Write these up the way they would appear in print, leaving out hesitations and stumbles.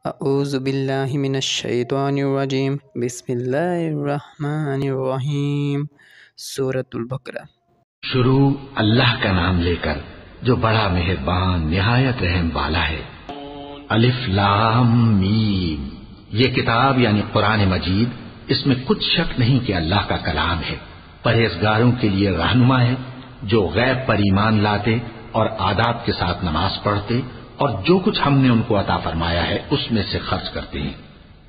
اعوذ باللہ من الشیطان الرجیم، بسم اللہ الرحمن الرحیم۔ سورۃ البقرہ۔ شروع اللہ کا نام لے کر جو بڑا مہربان نہایت رحم والا ہے۔ الف لام میم، یہ کتاب یعنی قرآن مجید، اس میں کچھ شک نہیں کہ اللہ کا کلام ہے، پرہیزگاروں کے لیے رہنما ہے، جو غیب پر ایمان لاتے اور آداب کے ساتھ نماز پڑھتے اور جو کچھ ہم نے ان کو عطا فرمایا ہے اس میں سے خرچ کرتے ہیں،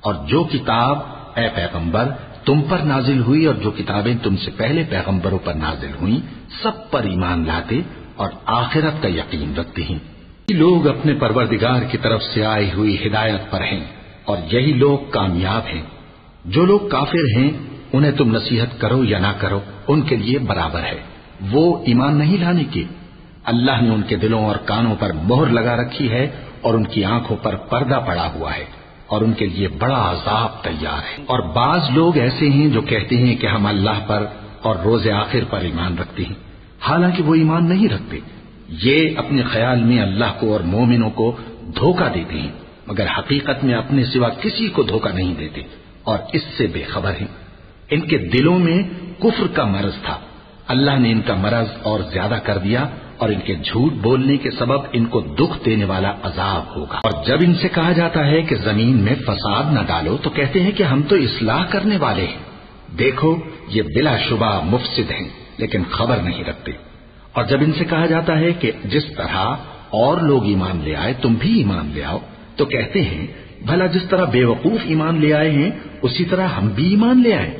اور جو کتاب اے پیغمبر تم پر نازل ہوئی اور جو کتابیں تم سے پہلے پیغمبروں پر نازل ہوئیں سب پر ایمان لاتے اور آخرت کا یقین رکھتے ہیں۔ یہ لوگ اپنے پروردگار کی طرف سے آئی ہوئی ہدایت پر ہیں اور یہی لوگ کامیاب ہیں۔ جو لوگ کافر ہیں انہیں تم نصیحت کرو یا نہ کرو ان کے لیے برابر ہے، وہ ایمان نہیں لانے کے۔ اللہ نے ان کے دلوں اور کانوں پر مہر لگا رکھی ہے اور ان کی آنکھوں پر پردہ پڑا ہوا ہے اور ان کے لیے بڑا عذاب تیار ہے۔ اور بعض لوگ ایسے ہیں جو کہتے ہیں کہ ہم اللہ پر اور روز آخر پر ایمان رکھتے ہیں، حالانکہ وہ ایمان نہیں رکھتے۔ یہ اپنے خیال میں اللہ کو اور مومنوں کو دھوکہ دیتے ہیں، مگر حقیقت میں اپنے سوا کسی کو دھوکہ نہیں دیتے اور اس سے بے خبر ہیں۔ ان کے دلوں میں کفر کا مرض تھا، اللہ نے ان کا مرض اور زیادہ کر دیا اور ان کے جھوٹ بولنے کے سبب ان کو دکھ دینے والا عذاب ہوگا۔ اور جب ان سے کہا جاتا ہے کہ زمین میں فساد نہ ڈالو تو کہتے ہیں کہ ہم تو اصلاح کرنے والے ہیں۔ دیکھو یہ بلا شبہ مفسد ہیں لیکن خبر نہیں رکھتے۔ اور جب ان سے کہا جاتا ہے کہ جس طرح اور لوگ ایمان لے آئے تم بھی ایمان لے آؤ تو کہتے ہیں بھلا جس طرح بے وقوف ایمان لے آئے ہیں اسی طرح ہم بھی ایمان لے آئے۔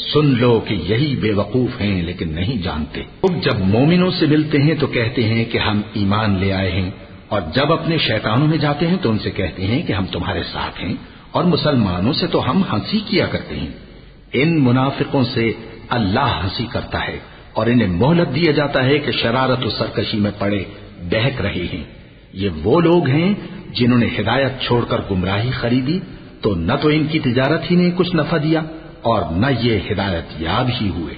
سن لو کہ یہی بے وقوف ہیں لیکن نہیں جانتے۔ لوگ جب مومنوں سے ملتے ہیں تو کہتے ہیں کہ ہم ایمان لے آئے ہیں، اور جب اپنے شیطانوں میں جاتے ہیں تو ان سے کہتے ہیں کہ ہم تمہارے ساتھ ہیں، اور مسلمانوں سے تو ہم ہنسی کیا کرتے ہیں۔ ان منافقوں سے اللہ ہنسی کرتا ہے اور انہیں مہلت دیا جاتا ہے کہ شرارت و سرکشی میں پڑے بہک رہے ہیں۔ یہ وہ لوگ ہیں جنہوں نے ہدایت چھوڑ کر گمراہی خریدی، تو نہ تو ان کی تجارت ہی نے کچھ نفع دیا اور نہ یہ ہدایت یاب ہی ہوئے۔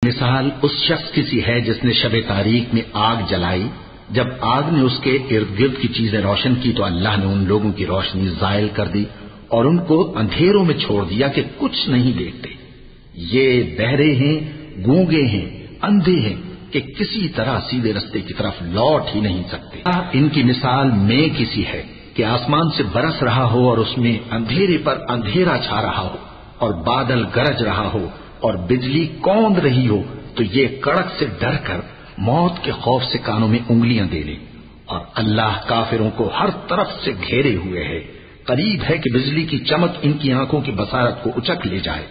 مثال اس شخص کی سی ہے جس نے شب تاریک میں آگ جلائی، جب آگ نے اس کے ارد گرد کی چیزیں روشن کی تو اللہ نے ان لوگوں کی روشنی زائل کر دی اور ان کو اندھیروں میں چھوڑ دیا کہ کچھ نہیں دیکھتے۔ یہ بہرے ہیں، گونگے ہیں، اندھے ہیں کہ کسی طرح سیدھے رستے کی طرف لوٹ ہی نہیں سکتے۔ ان کی مثال میں کسی ہے کہ آسمان سے برس رہا ہو اور اس میں اندھیرے پر اندھیرا چھا رہا ہو اور بادل گرج رہا ہو اور بجلی کوند رہی ہو تو یہ کڑک سے ڈر کر موت کے خوف سے کانوں میں انگلیاں دے لے۔ اور اللہ کافروں کو ہر طرف سے گھیرے ہوئے ہے، قریب ہے کہ بجلی کی چمک ان کی آنکھوں کی بصارت کو اچک لے جائے۔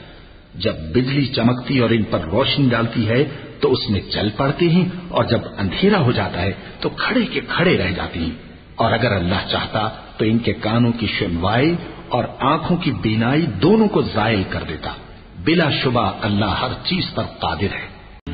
جب بجلی چمکتی اور ان پر روشنی ڈالتی ہے تو اس میں چل پڑتے ہیں، اور جب اندھیرا ہو جاتا ہے تو کھڑے کے کھڑے رہ جاتے ہیں۔ اور اگر اللہ چاہتا تو ان کے کانوں کی سنوائی اور آنکھوں کی بینائی دونوں کو زائل کر دیتا۔ بلا شبہ اللہ ہر چیز پر قادر ہے۔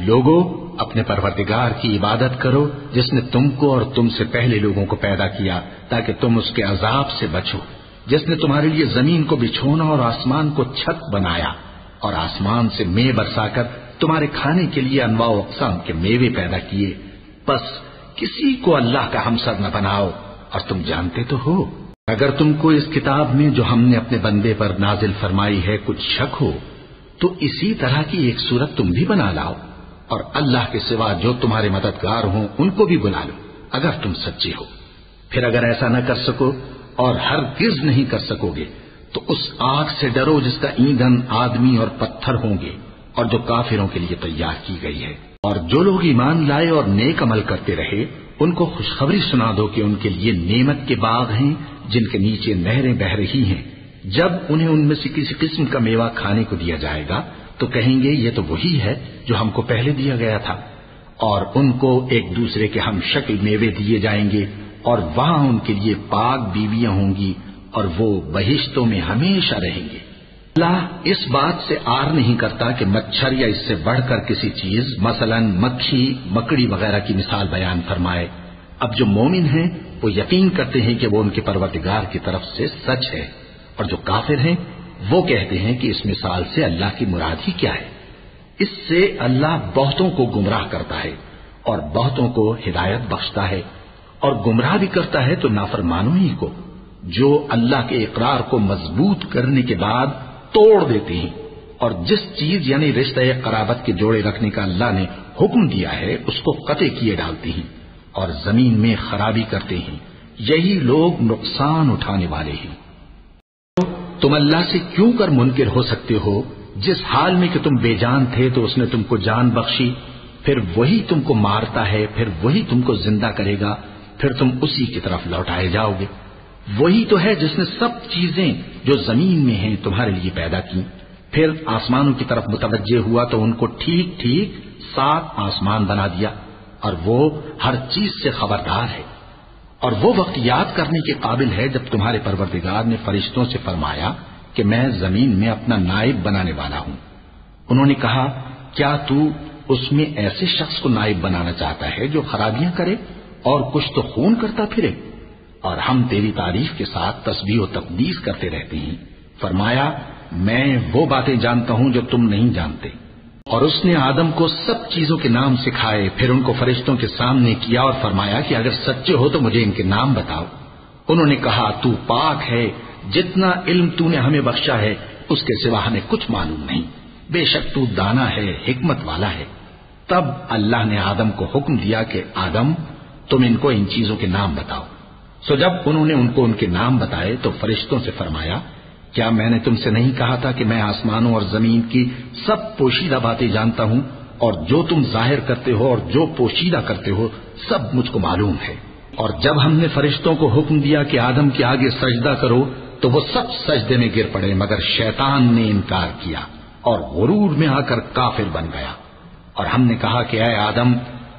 لوگوں اپنے پروردگار کی عبادت کرو جس نے تم کو اور تم سے پہلے لوگوں کو پیدا کیا تاکہ تم اس کے عذاب سے بچو، جس نے تمہارے لیے زمین کو بچھونا اور آسمان کو چھت بنایا اور آسمان سے مے برسا کر تمہارے کھانے کے لیے انواع و اقسام کے میوے پیدا کیے۔ بس کسی کو اللہ کا ہمسر نہ بناؤ، اور تم جانتے تو ہو۔ اگر تم کو اس کتاب میں جو ہم نے اپنے بندے پر نازل فرمائی ہے کچھ شک ہو تو اسی طرح کی ایک صورت تم بھی بنا لاؤ، اور اللہ کے سوا جو تمہارے مددگار ہوں ان کو بھی بلا لو اگر تم سچے ہو۔ پھر اگر ایسا نہ کر سکو اور ہرگز نہیں کر سکو گے تو اس آگ سے ڈرو جس کا ایندھن آدمی اور پتھر ہوں گے اور جو کافروں کے لیے تیار کی گئی ہے۔ اور جو لوگ ایمان لائے اور نیک عمل کرتے رہے ان کو خوشخبری سنا دو کہ ان کے لیے نعمت کے باغ ہیں جن کے نیچے نہریں بہ رہی ہیں۔ جب انہیں ان میں سے کسی قسم کا میوہ کھانے کو دیا جائے گا تو کہیں گے یہ تو وہی ہے جو ہم کو پہلے دیا گیا تھا، اور ان کو ایک دوسرے کے ہم شکل میوے دیے جائیں گے، اور وہاں ان کے لیے پاک بیویاں ہوں گی اور وہ بہشتوں میں ہمیشہ رہیں گے۔ اللہ اس بات سے آر نہیں کرتا کہ مچھر یا اس سے بڑھ کر کسی چیز مثلا مکھی مکڑی وغیرہ کی مثال بیان فرمائے۔ اب جو مومن ہیں وہ یقین کرتے ہیں کہ وہ ان کے پروردگار کی طرف سے سچ ہے، اور جو کافر ہیں وہ کہتے ہیں کہ اس مثال سے اللہ کی مراد ہی کیا ہے۔ اس سے اللہ بہتوں کو گمراہ کرتا ہے اور بہتوں کو ہدایت بخشتا ہے، اور گمراہ بھی کرتا ہے تو نافرمانوں ہی کو۔ جو اللہ کے اقرار کو مضبوط کرنے کے بعد توڑ دیتے ہیں، اور جس چیز یعنی رشتہ قرابت کے جوڑے رکھنے کا اللہ نے حکم دیا ہے اس کو قطع کیے ڈالتے ہیں اور زمین میں خرابی کرتے ہیں، یہی لوگ نقصان اٹھانے والے ہیں۔ تم اللہ سے کیوں کر منکر ہو سکتے ہو؟ جس حال میں کہ تم بے جان تھے تو اس نے تم کو جان بخشی، پھر وہی تم کو مارتا ہے، پھر وہی تم کو زندہ کرے گا، پھر تم اسی کی طرف لوٹائے جاؤ گے۔ وہی تو ہے جس نے سب چیزیں جو زمین میں ہیں تمہارے لیے پیدا کی، پھر آسمانوں کی طرف متوجہ ہوا تو ان کو ٹھیک ٹھیک 7 آسمان بنا دیا، اور وہ ہر چیز سے خبردار ہے۔ اور وہ وقت یاد کرنے کے قابل ہے جب تمہارے پروردگار نے فرشتوں سے فرمایا کہ میں زمین میں اپنا نائب بنانے والا ہوں۔ انہوں نے کہا، کیا تو اس میں ایسے شخص کو نائب بنانا چاہتا ہے جو خرابیاں کرے اور کچھ تو خون کرتا پھرے؟ اور ہم تیری تعریف کے ساتھ تسبیح و تقدیس کرتے رہتے ہیں۔ فرمایا، میں وہ باتیں جانتا ہوں جو تم نہیں جانتے۔ اور اس نے آدم کو سب چیزوں کے نام سکھائے، پھر ان کو فرشتوں کے سامنے کیا اور فرمایا کہ اگر سچے ہو تو مجھے ان کے نام بتاؤ۔ انہوں نے کہا، تو پاک ہے، جتنا علم تو نے ہمیں بخشا ہے اس کے سوا ہمیں کچھ معلوم نہیں، بے شک تو دانا ہے، حکمت والا ہے۔ تب اللہ نے آدم کو حکم دیا کہ آدم، تم ان کو ان چیزوں کے نام بتاؤ۔ سو جب انہوں نے ان کو ان کے نام بتائے تو فرشتوں سے فرمایا، کیا میں نے تم سے نہیں کہا تھا کہ میں آسمانوں اور زمین کی سب پوشیدہ باتیں جانتا ہوں، اور جو تم ظاہر کرتے ہو اور جو پوشیدہ کرتے ہو سب مجھ کو معلوم ہے۔ اور جب ہم نے فرشتوں کو حکم دیا کہ آدم کے آگے سجدہ کرو تو وہ سب سجدے میں گر پڑے، مگر شیطان نے انکار کیا اور غرور میں آ کر کافر بن گیا۔ اور ہم نے کہا کہ اے آدم،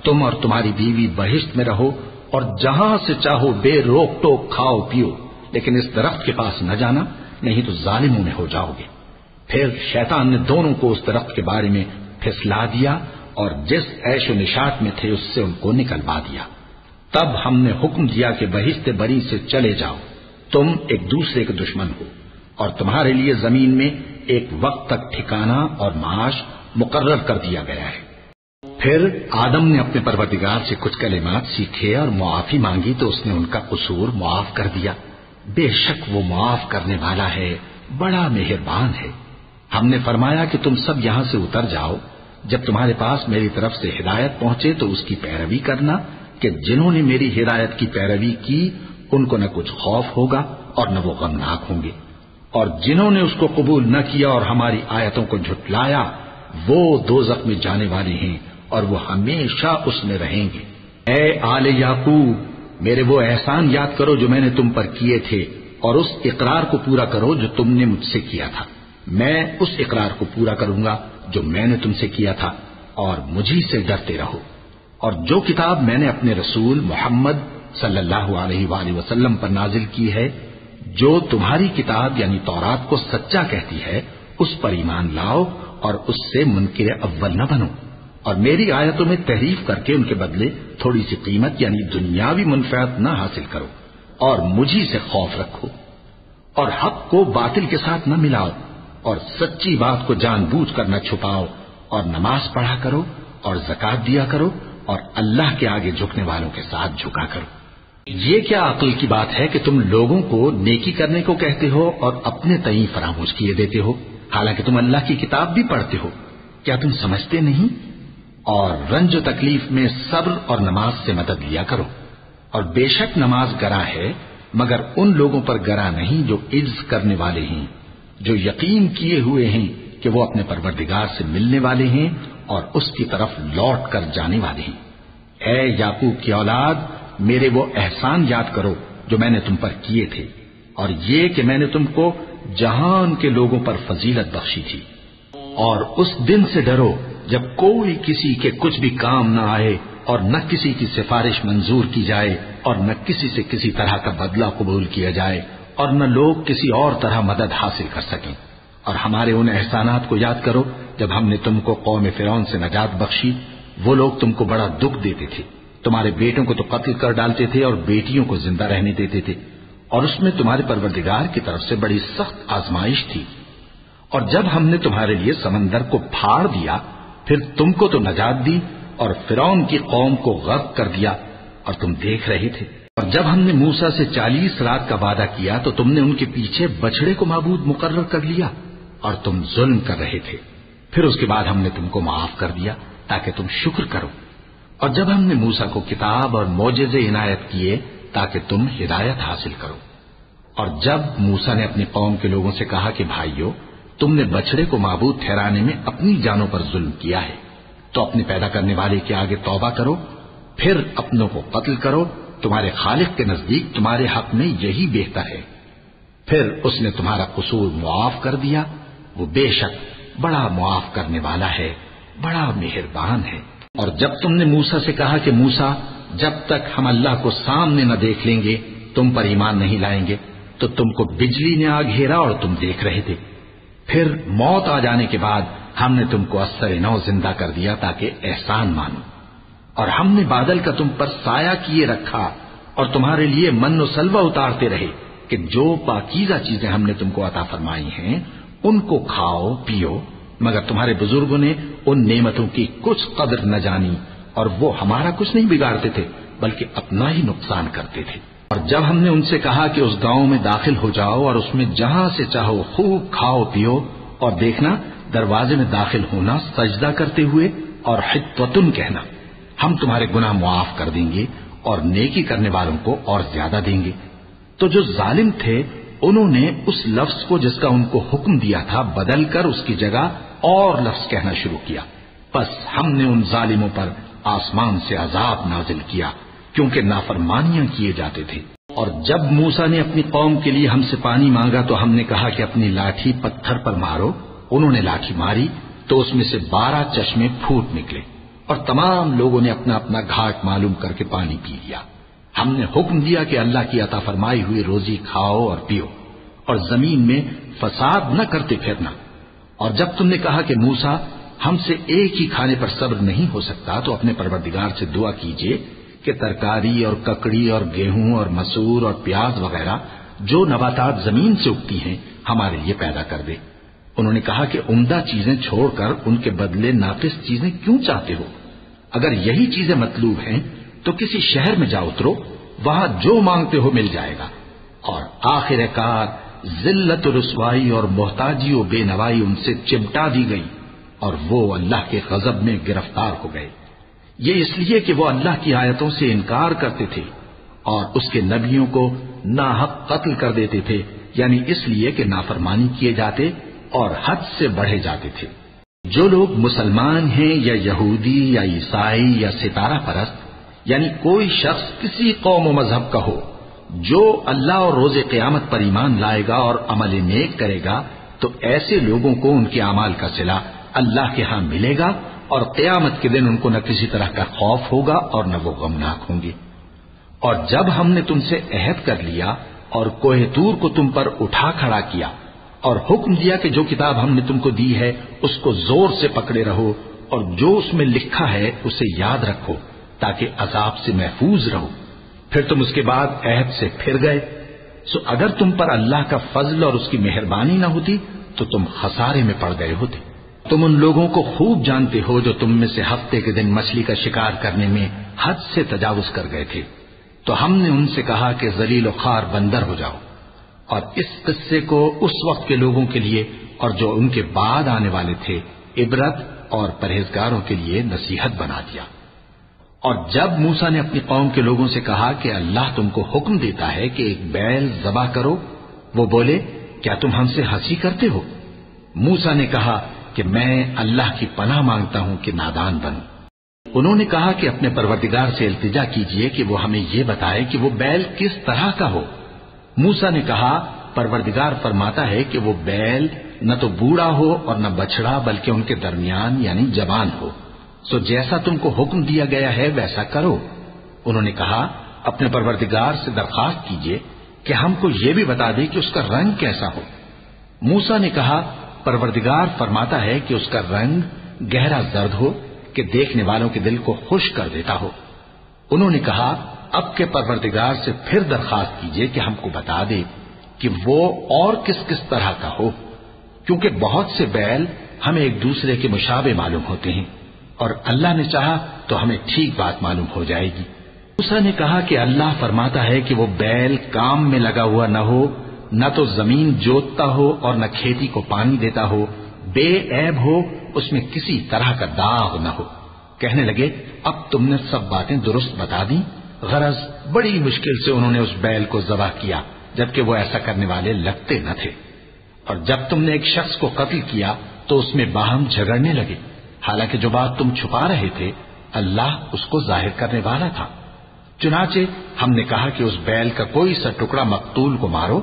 تم اور تمہاری بیوی بہشت میں رہو اور جہاں سے چاہو بے روک ٹوک کھاؤ پیو، لیکن اس درخت کے پاس نہ جانا، نہیں تو ظالموں میں ہو جاؤ گے۔ پھر شیطان نے دونوں کو اس درخت کے بارے میں پھسلا دیا اور جس عیش و نشاط میں تھے اس سے ان کو نکلوا دیا۔ تب ہم نے حکم دیا کہ بہشت بری سے چلے جاؤ، تم ایک دوسرے کے دشمن ہو، اور تمہارے لیے زمین میں ایک وقت تک ٹھکانہ اور معاش مقرر کر دیا گیا ہے۔ پھر آدم نے اپنے پروردگار سے کچھ کلمات سیکھے اور معافی مانگی تو اس نے ان کا قصور معاف کر دیا۔ بے شک وہ معاف کرنے والا ہے، بڑا مہربان ہے۔ ہم نے فرمایا کہ تم سب یہاں سے اتر جاؤ، جب تمہارے پاس میری طرف سے ہدایت پہنچے تو اس کی پیروی کرنا، کہ جنہوں نے میری ہدایت کی پیروی کی ان کو نہ کچھ خوف ہوگا اور نہ وہ غمناک ہوں گے، اور جنہوں نے اس کو قبول نہ کیا اور ہماری آیتوں کو جھٹلایا وہ دوزخ میں جانے والے ہیں اور وہ ہمیشہ اس میں رہیں گے۔ اے آل یعقوب، میرے وہ احسان یاد کرو جو میں نے تم پر کیے تھے، اور اس اقرار کو پورا کرو جو تم نے مجھ سے کیا تھا۔ میں اس اقرار کو پورا کروں گا جو میں نے تم سے کیا تھا، اور مجھی سے ڈرتے رہو۔ اور جو کتاب میں نے اپنے رسول محمد صلی اللہ علیہ وآلہ وسلم پر نازل کی ہے، جو تمہاری کتاب یعنی تورات کو سچا کہتی ہے، اس پر ایمان لاؤ اور اس سے منکر اول نہ بنو، اور میری آیتوں میں تحریف کر کے ان کے بدلے تھوڑی سی قیمت یعنی دنیاوی منفعت نہ حاصل کرو، اور مجھی سے خوف رکھو، اور حق کو باطل کے ساتھ نہ ملاؤ، اور سچی بات کو جان بوجھ کر نہ چھپاؤ، اور نماز پڑھا کرو اور زکات دیا کرو، اور اللہ کے آگے جھکنے والوں کے ساتھ جھکا کرو۔ یہ کیا عقل کی بات ہے کہ تم لوگوں کو نیکی کرنے کو کہتے ہو اور اپنے تئیں فراموش کیے دیتے ہو، حالانکہ تم اللہ کی کتاب بھی پڑھتے ہو؟ کیا تم سمجھتے نہیں؟ اور رنج و تکلیف میں صبر اور نماز سے مدد لیا کرو، اور بے شک نماز گراں ہے مگر ان لوگوں پر گراں نہیں جو عجز کرنے والے ہیں، جو یقین کیے ہوئے ہیں کہ وہ اپنے پروردگار سے ملنے والے ہیں اور اس کی طرف لوٹ کر جانے والے ہیں۔ اے یعقوب کی اولاد، میرے وہ احسان یاد کرو جو میں نے تم پر کیے تھے، اور یہ کہ میں نے تم کو جہان کے لوگوں پر فضیلت بخشی تھی۔ اور اس دن سے ڈرو جب کوئی کسی کے کچھ بھی کام نہ آئے، اور نہ کسی کی سفارش منظور کی جائے، اور نہ کسی سے کسی طرح کا بدلہ قبول کیا جائے، اور نہ لوگ کسی اور طرح مدد حاصل کر سکیں۔ اور ہمارے ان احسانات کو یاد کرو جب ہم نے تم کو قوم فرعون سے نجات بخشی۔ وہ لوگ تم کو بڑا دکھ دیتے تھے، تمہارے بیٹوں کو تو قتل کر ڈالتے تھے اور بیٹیوں کو زندہ رہنے دیتے تھے، اور اس میں تمہارے پروردگار کی طرف سے بڑی سخت آزمائش تھی۔ اور جب ہم نے تمہارے لیے سمندر کو پھاڑ دیا، پھر تم کو تو نجات دی اور فرعون کی قوم کو غرق کر دیا، اور تم دیکھ رہے تھے۔ اور جب ہم نے موسیٰ سے 40 رات کا وعدہ کیا تو تم نے ان کے پیچھے بچڑے کو معبود مقرر کر لیا اور تم ظلم کر رہے تھے. پھر اس کے بعد ہم نے تم کو معاف کر دیا تاکہ تم شکر کرو. اور جب ہم نے موسیٰ کو کتاب اور معجزے عنایت کیے تاکہ تم ہدایت حاصل کرو. اور جب موسیٰ نے اپنی قوم کے لوگوں سے کہا کہ بھائیو، تم نے بچڑے کو معبود ٹھہرانے میں اپنی جانوں پر ظلم کیا ہے، تو اپنے پیدا کرنے والے کے آگے توبہ کرو، پھر اپنوں کو قتل کرو، تمہارے خالق کے نزدیک تمہارے حق میں یہی بہتر ہے. پھر اس نے تمہارا قصور معاف کر دیا، وہ بے شک بڑا معاف کرنے والا ہے، بڑا مہربان ہے. اور جب تم نے موسیٰ سے کہا کہ موسیٰ، جب تک ہم اللہ کو سامنے نہ دیکھ لیں گے تم پر ایمان نہیں لائیں گے، تو تم کو بجلی نے آ گھیرا اور تم دیکھ رہے تھے. پھر موت آ جانے کے بعد ہم نے تم کو اثر نو زندہ کر دیا تاکہ احسان مانو. اور ہم نے بادل کا تم پر سایہ کیے رکھا اور تمہارے لیے من و سلوہ اتارتے رہے کہ جو پاکیزہ چیزیں ہم نے تم کو عطا فرمائی ہیں ان کو کھاؤ پیو، مگر تمہارے بزرگوں نے ان نعمتوں کی کچھ قدر نہ جانی اور وہ ہمارا کچھ نہیں بگاڑتے تھے بلکہ اپنا ہی نقصان کرتے تھے. اور جب ہم نے ان سے کہا کہ اس گاؤں میں داخل ہو جاؤ اور اس میں جہاں سے چاہو خوب کھاؤ پیو، اور دیکھنا دروازے میں داخل ہونا سجدہ کرتے ہوئے اور حطوتن کہنا، ہم تمہارے گناہ معاف کر دیں گے اور نیکی کرنے والوں کو اور زیادہ دیں گے. تو جو ظالم تھے انہوں نے اس لفظ کو جس کا ان کو حکم دیا تھا بدل کر اس کی جگہ اور لفظ کہنا شروع کیا. بس ہم نے ان ظالموں پر آسمان سے عذاب نازل کیا کیونکہ نافرمانیاں کیے جاتے تھے. اور جب موسیٰ نے اپنی قوم کے لیے ہم سے پانی مانگا تو ہم نے کہا کہ اپنی لاٹھی پتھر پر مارو. انہوں نے لاٹھی ماری تو اس میں سے 12 چشمے پھوٹ نکلے اور تمام لوگوں نے اپنا اپنا گھاٹ معلوم کر کے پانی پی لیا. ہم نے حکم دیا کہ اللہ کی عطا فرمائی ہوئی روزی کھاؤ اور پیو اور زمین میں فساد نہ کرتے پھرنا. اور جب تم نے کہا کہ موسیٰ ہم سے ایک ہی کھانے پر صبر نہیں ہو سکتا تو اپنے پروردگار سے دعا کیجئے کہ ترکاری اور ککڑی اور گیہوں اور مسور اور پیاز وغیرہ جو نباتات زمین سے اگتی ہیں ہمارے لیے پیدا کر دے. انہوں نے کہا کہ عمدہ چیزیں چھوڑ کر ان کے بدلے ناقص چیزیں کیوں چاہتے ہو؟ اگر یہی چیزیں مطلوب ہیں تو کسی شہر میں جا اترو، وہاں جو مانگتے ہو مل جائے گا. اور آخر کار ذلت و رسوائی اور محتاجی و بے نوائی ان سے چمٹا دی گئی اور وہ اللہ کے غضب میں گرفتار ہو گئے. یہ اس لیے کہ وہ اللہ کی آیتوں سے انکار کرتے تھے اور اس کے نبیوں کو ناحق قتل کر دیتے تھے، یعنی اس لیے کہ نافرمانی کیے جاتے اور حد سے بڑھے جاتے تھے. جو لوگ مسلمان ہیں یا یہودی یا عیسائی یا ستارہ پرست، یعنی کوئی شخص کسی قوم و مذہب کا ہو، جو اللہ اور روز قیامت پر ایمان لائے گا اور عمل نیک کرے گا تو ایسے لوگوں کو ان کے اعمال کا صلہ اللہ کے ہاں ملے گا اور قیامت کے دن ان کو نہ کسی طرح کا خوف ہوگا اور نہ وہ غمناک ہوں گے. اور جب ہم نے تم سے عہد کر لیا اور کوہ طور کو تم پر اٹھا کھڑا کیا اور حکم دیا کہ جو کتاب ہم نے تم کو دی ہے اس کو زور سے پکڑے رہو اور جو اس میں لکھا ہے اسے یاد رکھو تاکہ عذاب سے محفوظ رہو، پھر تم اس کے بعد عہد سے پھر گئے، سو اگر تم پر اللہ کا فضل اور اس کی مہربانی نہ ہوتی تو تم خسارے میں پڑ گئے ہوتے. تم ان لوگوں کو خوب جانتے ہو جو تم میں سے ہفتے کے دن مچھلی کا شکار کرنے میں حد سے تجاوز کر گئے تھے، تو ہم نے ان سے کہا کہ ذلیل و خوار بندر ہو جاؤ. اور اس قصے کو اس وقت کے لوگوں کے لیے اور جو ان کے بعد آنے والے تھے عبرت اور پرہیزگاروں کے لیے نصیحت بنا دیا. اور جب موسیٰ نے اپنی قوم کے لوگوں سے کہا کہ اللہ تم کو حکم دیتا ہے کہ ایک بیل ذبح کرو، وہ بولے کیا تم ہم سے ہنسی کرتے ہو؟ موسیٰ نے کہا کہ میں اللہ کی پناہ مانگتا ہوں کہ نادان بنوں. انہوں نے کہا کہ اپنے پروردگار سے التجا کیجئے کہ وہ ہمیں یہ بتائے کہ وہ بیل کس طرح کا ہو. موسیٰ نے کہا پروردگار فرماتا ہے کہ وہ بیل نہ تو بوڑھا ہو اور نہ بچڑا بلکہ ان کے درمیان یعنی جوان ہو، سو جیسا تم کو حکم دیا گیا ہے ویسا کرو. انہوں نے کہا اپنے پروردگار سے درخواست کیجئے کہ ہم کو یہ بھی بتا دے کہ اس کا رنگ کیسا ہو. موسیٰ نے کہا پروردگار فرماتا ہے کہ اس کا رنگ گہرا زرد ہو کہ دیکھنے والوں کے دل کو خوش کر دیتا ہو. انہوں نے کہا اب کے پروردگار سے پھر درخواست کیجئے کہ ہم کو بتا دے کہ وہ اور کس کس طرح کا ہو، کیونکہ بہت سے بیل ہمیں ایک دوسرے کے مشابہ معلوم ہوتے ہیں اور اللہ نے چاہا تو ہمیں ٹھیک بات معلوم ہو جائے گی. موسیٰ نے کہا کہ اللہ فرماتا ہے کہ وہ بیل کام میں لگا ہوا نہ ہو، نہ تو زمین جوتتا ہو اور نہ کھیتی کو پانی دیتا ہو، بے عیب ہو، اس میں کسی طرح کا داغ نہ ہو۔ کہنے لگے اب تم نے سب باتیں درست بتا دی۔ غرض بڑی مشکل سے انہوں نے اس بیل کو ذبح کیا، جبکہ وہ ایسا کرنے والے لگتے نہ تھے۔ اور جب تم نے ایک شخص کو قتل کیا تو اس میں باہم جھگڑنے لگے، حالانکہ جو بات تم چھپا رہے تھے اللہ اس کو ظاہر کرنے والا تھا۔ چنانچہ ہم نے کہا کہ اس بیل کا کوئی سا ٹکڑا مقتول کو مارو،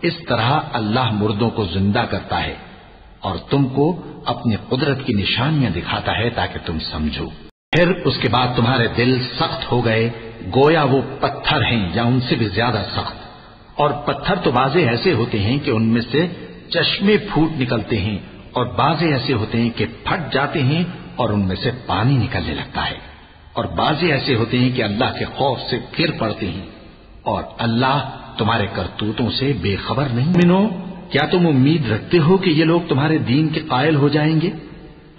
اس طرح اللہ مردوں کو زندہ کرتا ہے اور تم کو اپنی قدرت کی نشانیاں دکھاتا ہے تاکہ تم سمجھو۔ پھر اس کے بعد تمہارے دل سخت ہو گئے، گویا وہ پتھر ہیں یا ان سے بھی زیادہ سخت۔ اور پتھر تو بعضے ایسے ہوتے ہیں کہ ان میں سے چشمے پھوٹ نکلتے ہیں، اور بعضے ایسے ہوتے ہیں کہ پھٹ جاتے ہیں اور ان میں سے پانی نکلنے لگتا ہے، اور بعضے ایسے ہوتے ہیں کہ اللہ کے خوف سے گر پڑتے ہیں، اور اللہ تمہارے کرتوتوں سے بے خبر نہیں۔ منو، کیا تم امید رکھتے ہو کہ یہ لوگ تمہارے دین کے قائل ہو جائیں گے؟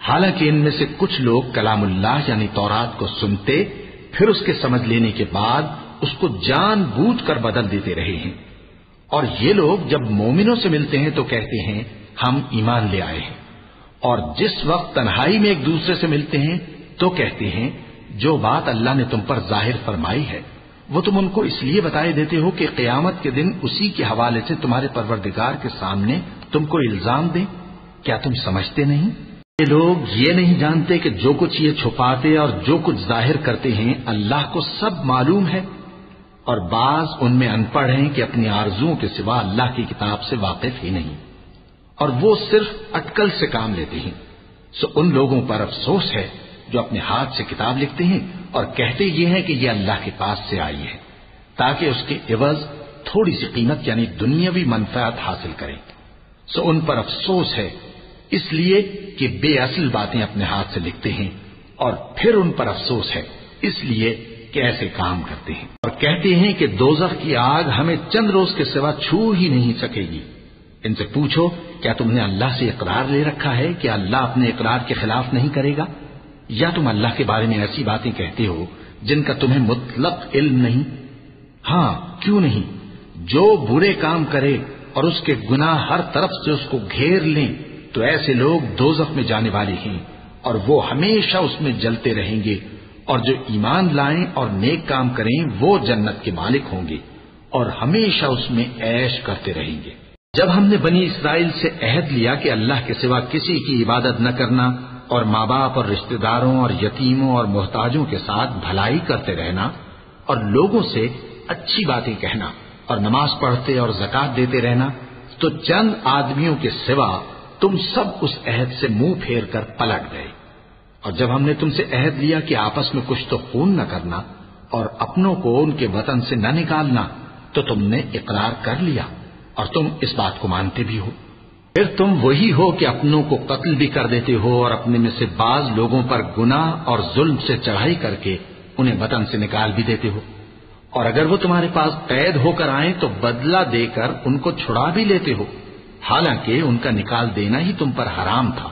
حالانکہ ان میں سے کچھ لوگ کلام اللہ یعنی تورات کو سنتے، پھر اس کے سمجھ لینے کے بعد اس کو جان بوجھ کر بدل دیتے رہے ہیں، اور یہ لوگ جب مومنوں سے ملتے ہیں تو کہتے ہیں ہم ایمان لے آئے ہیں، اور جس وقت تنہائی میں ایک دوسرے سے ملتے ہیں تو کہتے ہیں جو بات اللہ نے تم پر ظاہر فرمائی ہے وہ تم ان کو اس لیے بتائے دیتے ہو کہ قیامت کے دن اسی کے حوالے سے تمہارے پروردگار کے سامنے تم کو الزام دیں۔ کیا تم سمجھتے نہیں؟ یہ لوگ یہ نہیں جانتے کہ جو کچھ یہ چھپاتے اور جو کچھ ظاہر کرتے ہیں اللہ کو سب معلوم ہے، اور بعض ان میں ان پڑھ ہیں کہ اپنی آرزوؤں کے سوا اللہ کی کتاب سے واقف ہی نہیں، اور وہ صرف اٹکل سے کام لیتے ہیں۔ سو ان لوگوں پر افسوس ہے جو اپنے ہاتھ سے کتاب لکھتے ہیں اور کہتے یہ ہیں کہ یہ اللہ کے پاس سے آئی ہے تاکہ اس کے عوض تھوڑی سی قیمت یعنی دنیاوی منفعت حاصل کریں۔ سو ان پر افسوس ہے اس لیے کہ بے اصل باتیں اپنے ہاتھ سے لکھتے ہیں، اور پھر ان پر افسوس ہے اس لیے کہ ایسے کام کرتے ہیں، اور کہتے ہیں کہ دوزخ کی آگ ہمیں چند روز کے سوا چھو ہی نہیں سکے گی۔ ان سے پوچھو کیا تم نے اللہ سے اقرار لے رکھا ہے کہ اللہ اپنے اقرار کے خلاف نہیں کرے گا، یا تم اللہ کے بارے میں ایسی باتیں کہتے ہو جن کا تمہیں مطلق علم نہیں؟ ہاں کیوں نہیں، جو برے کام کرے اور اس کے گناہ ہر طرف سے اس کو گھیر لیں تو ایسے لوگ دوزخ میں جانے والے ہیں اور وہ ہمیشہ اس میں جلتے رہیں گے، اور جو ایمان لائیں اور نیک کام کریں وہ جنت کے مالک ہوں گے اور ہمیشہ اس میں عیش کرتے رہیں گے۔ جب ہم نے بنی اسرائیل سے عہد لیا کہ اللہ کے سوا کسی کی عبادت نہ کرنا اور ماں باپ اور رشتہ داروں اور یتیموں اور محتاجوں کے ساتھ بھلائی کرتے رہنا اور لوگوں سے اچھی باتیں کہنا اور نماز پڑھتے اور زکوٰۃ دیتے رہنا، تو چند آدمیوں کے سوا تم سب اس عہد سے منہ پھیر کر پلٹ گئے۔ اور جب ہم نے تم سے عہد لیا کہ آپس میں کچھ تو خون نہ کرنا اور اپنوں کو ان کے وطن سے نہ نکالنا، تو تم نے اقرار کر لیا اور تم اس بات کو مانتے بھی ہو۔ پھر تم وہی ہو کہ اپنوں کو قتل بھی کر دیتے ہو اور اپنے میں سے بعض لوگوں پر گناہ اور ظلم سے چڑھائی کر کے انہیں وطن سے نکال بھی دیتے ہو، اور اگر وہ تمہارے پاس قید ہو کر آئیں تو بدلہ دے کر ان کو چھڑا بھی لیتے ہو، حالانکہ ان کا نکال دینا ہی تم پر حرام تھا۔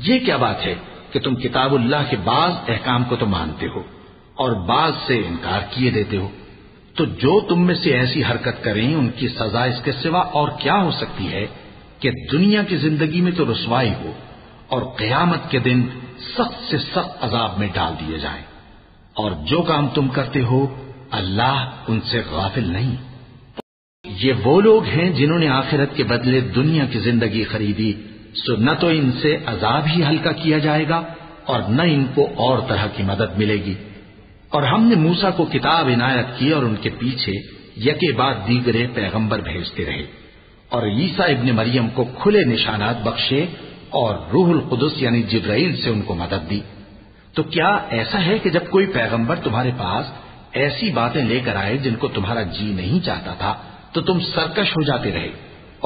یہ کیا بات ہے کہ تم کتاب اللہ کے بعض احکام کو تو مانتے ہو اور بعض سے انکار کیے دیتے ہو؟ تو جو تم میں سے ایسی حرکت کریں ان کی سزا اس کے سوا اور کیا ہو سکتی ہے کہ دنیا کی زندگی میں تو رسوائی ہو اور قیامت کے دن سخت سے سخت عذاب میں ڈال دیے جائیں، اور جو کام تم کرتے ہو اللہ ان سے غافل نہیں۔ یہ وہ لوگ ہیں جنہوں نے آخرت کے بدلے دنیا کی زندگی خریدی، سو نہ تو ان سے عذاب ہی ہلکا کیا جائے گا اور نہ ان کو اور طرح کی مدد ملے گی۔ اور ہم نے موسیٰ کو کتاب عنایت کی اور ان کے پیچھے یکے بعد دیگرے پیغمبر بھیجتے رہے، اور عیسیٰ ابن مریم کو کھلے نشانات بخشے اور روح القدس یعنی جبرائیل سے ان کو مدد دی۔ تو کیا ایسا ہے کہ جب کوئی پیغمبر تمہارے پاس ایسی باتیں لے کر آئے جن کو تمہارا جی نہیں چاہتا تھا تو تم سرکش ہو جاتے رہے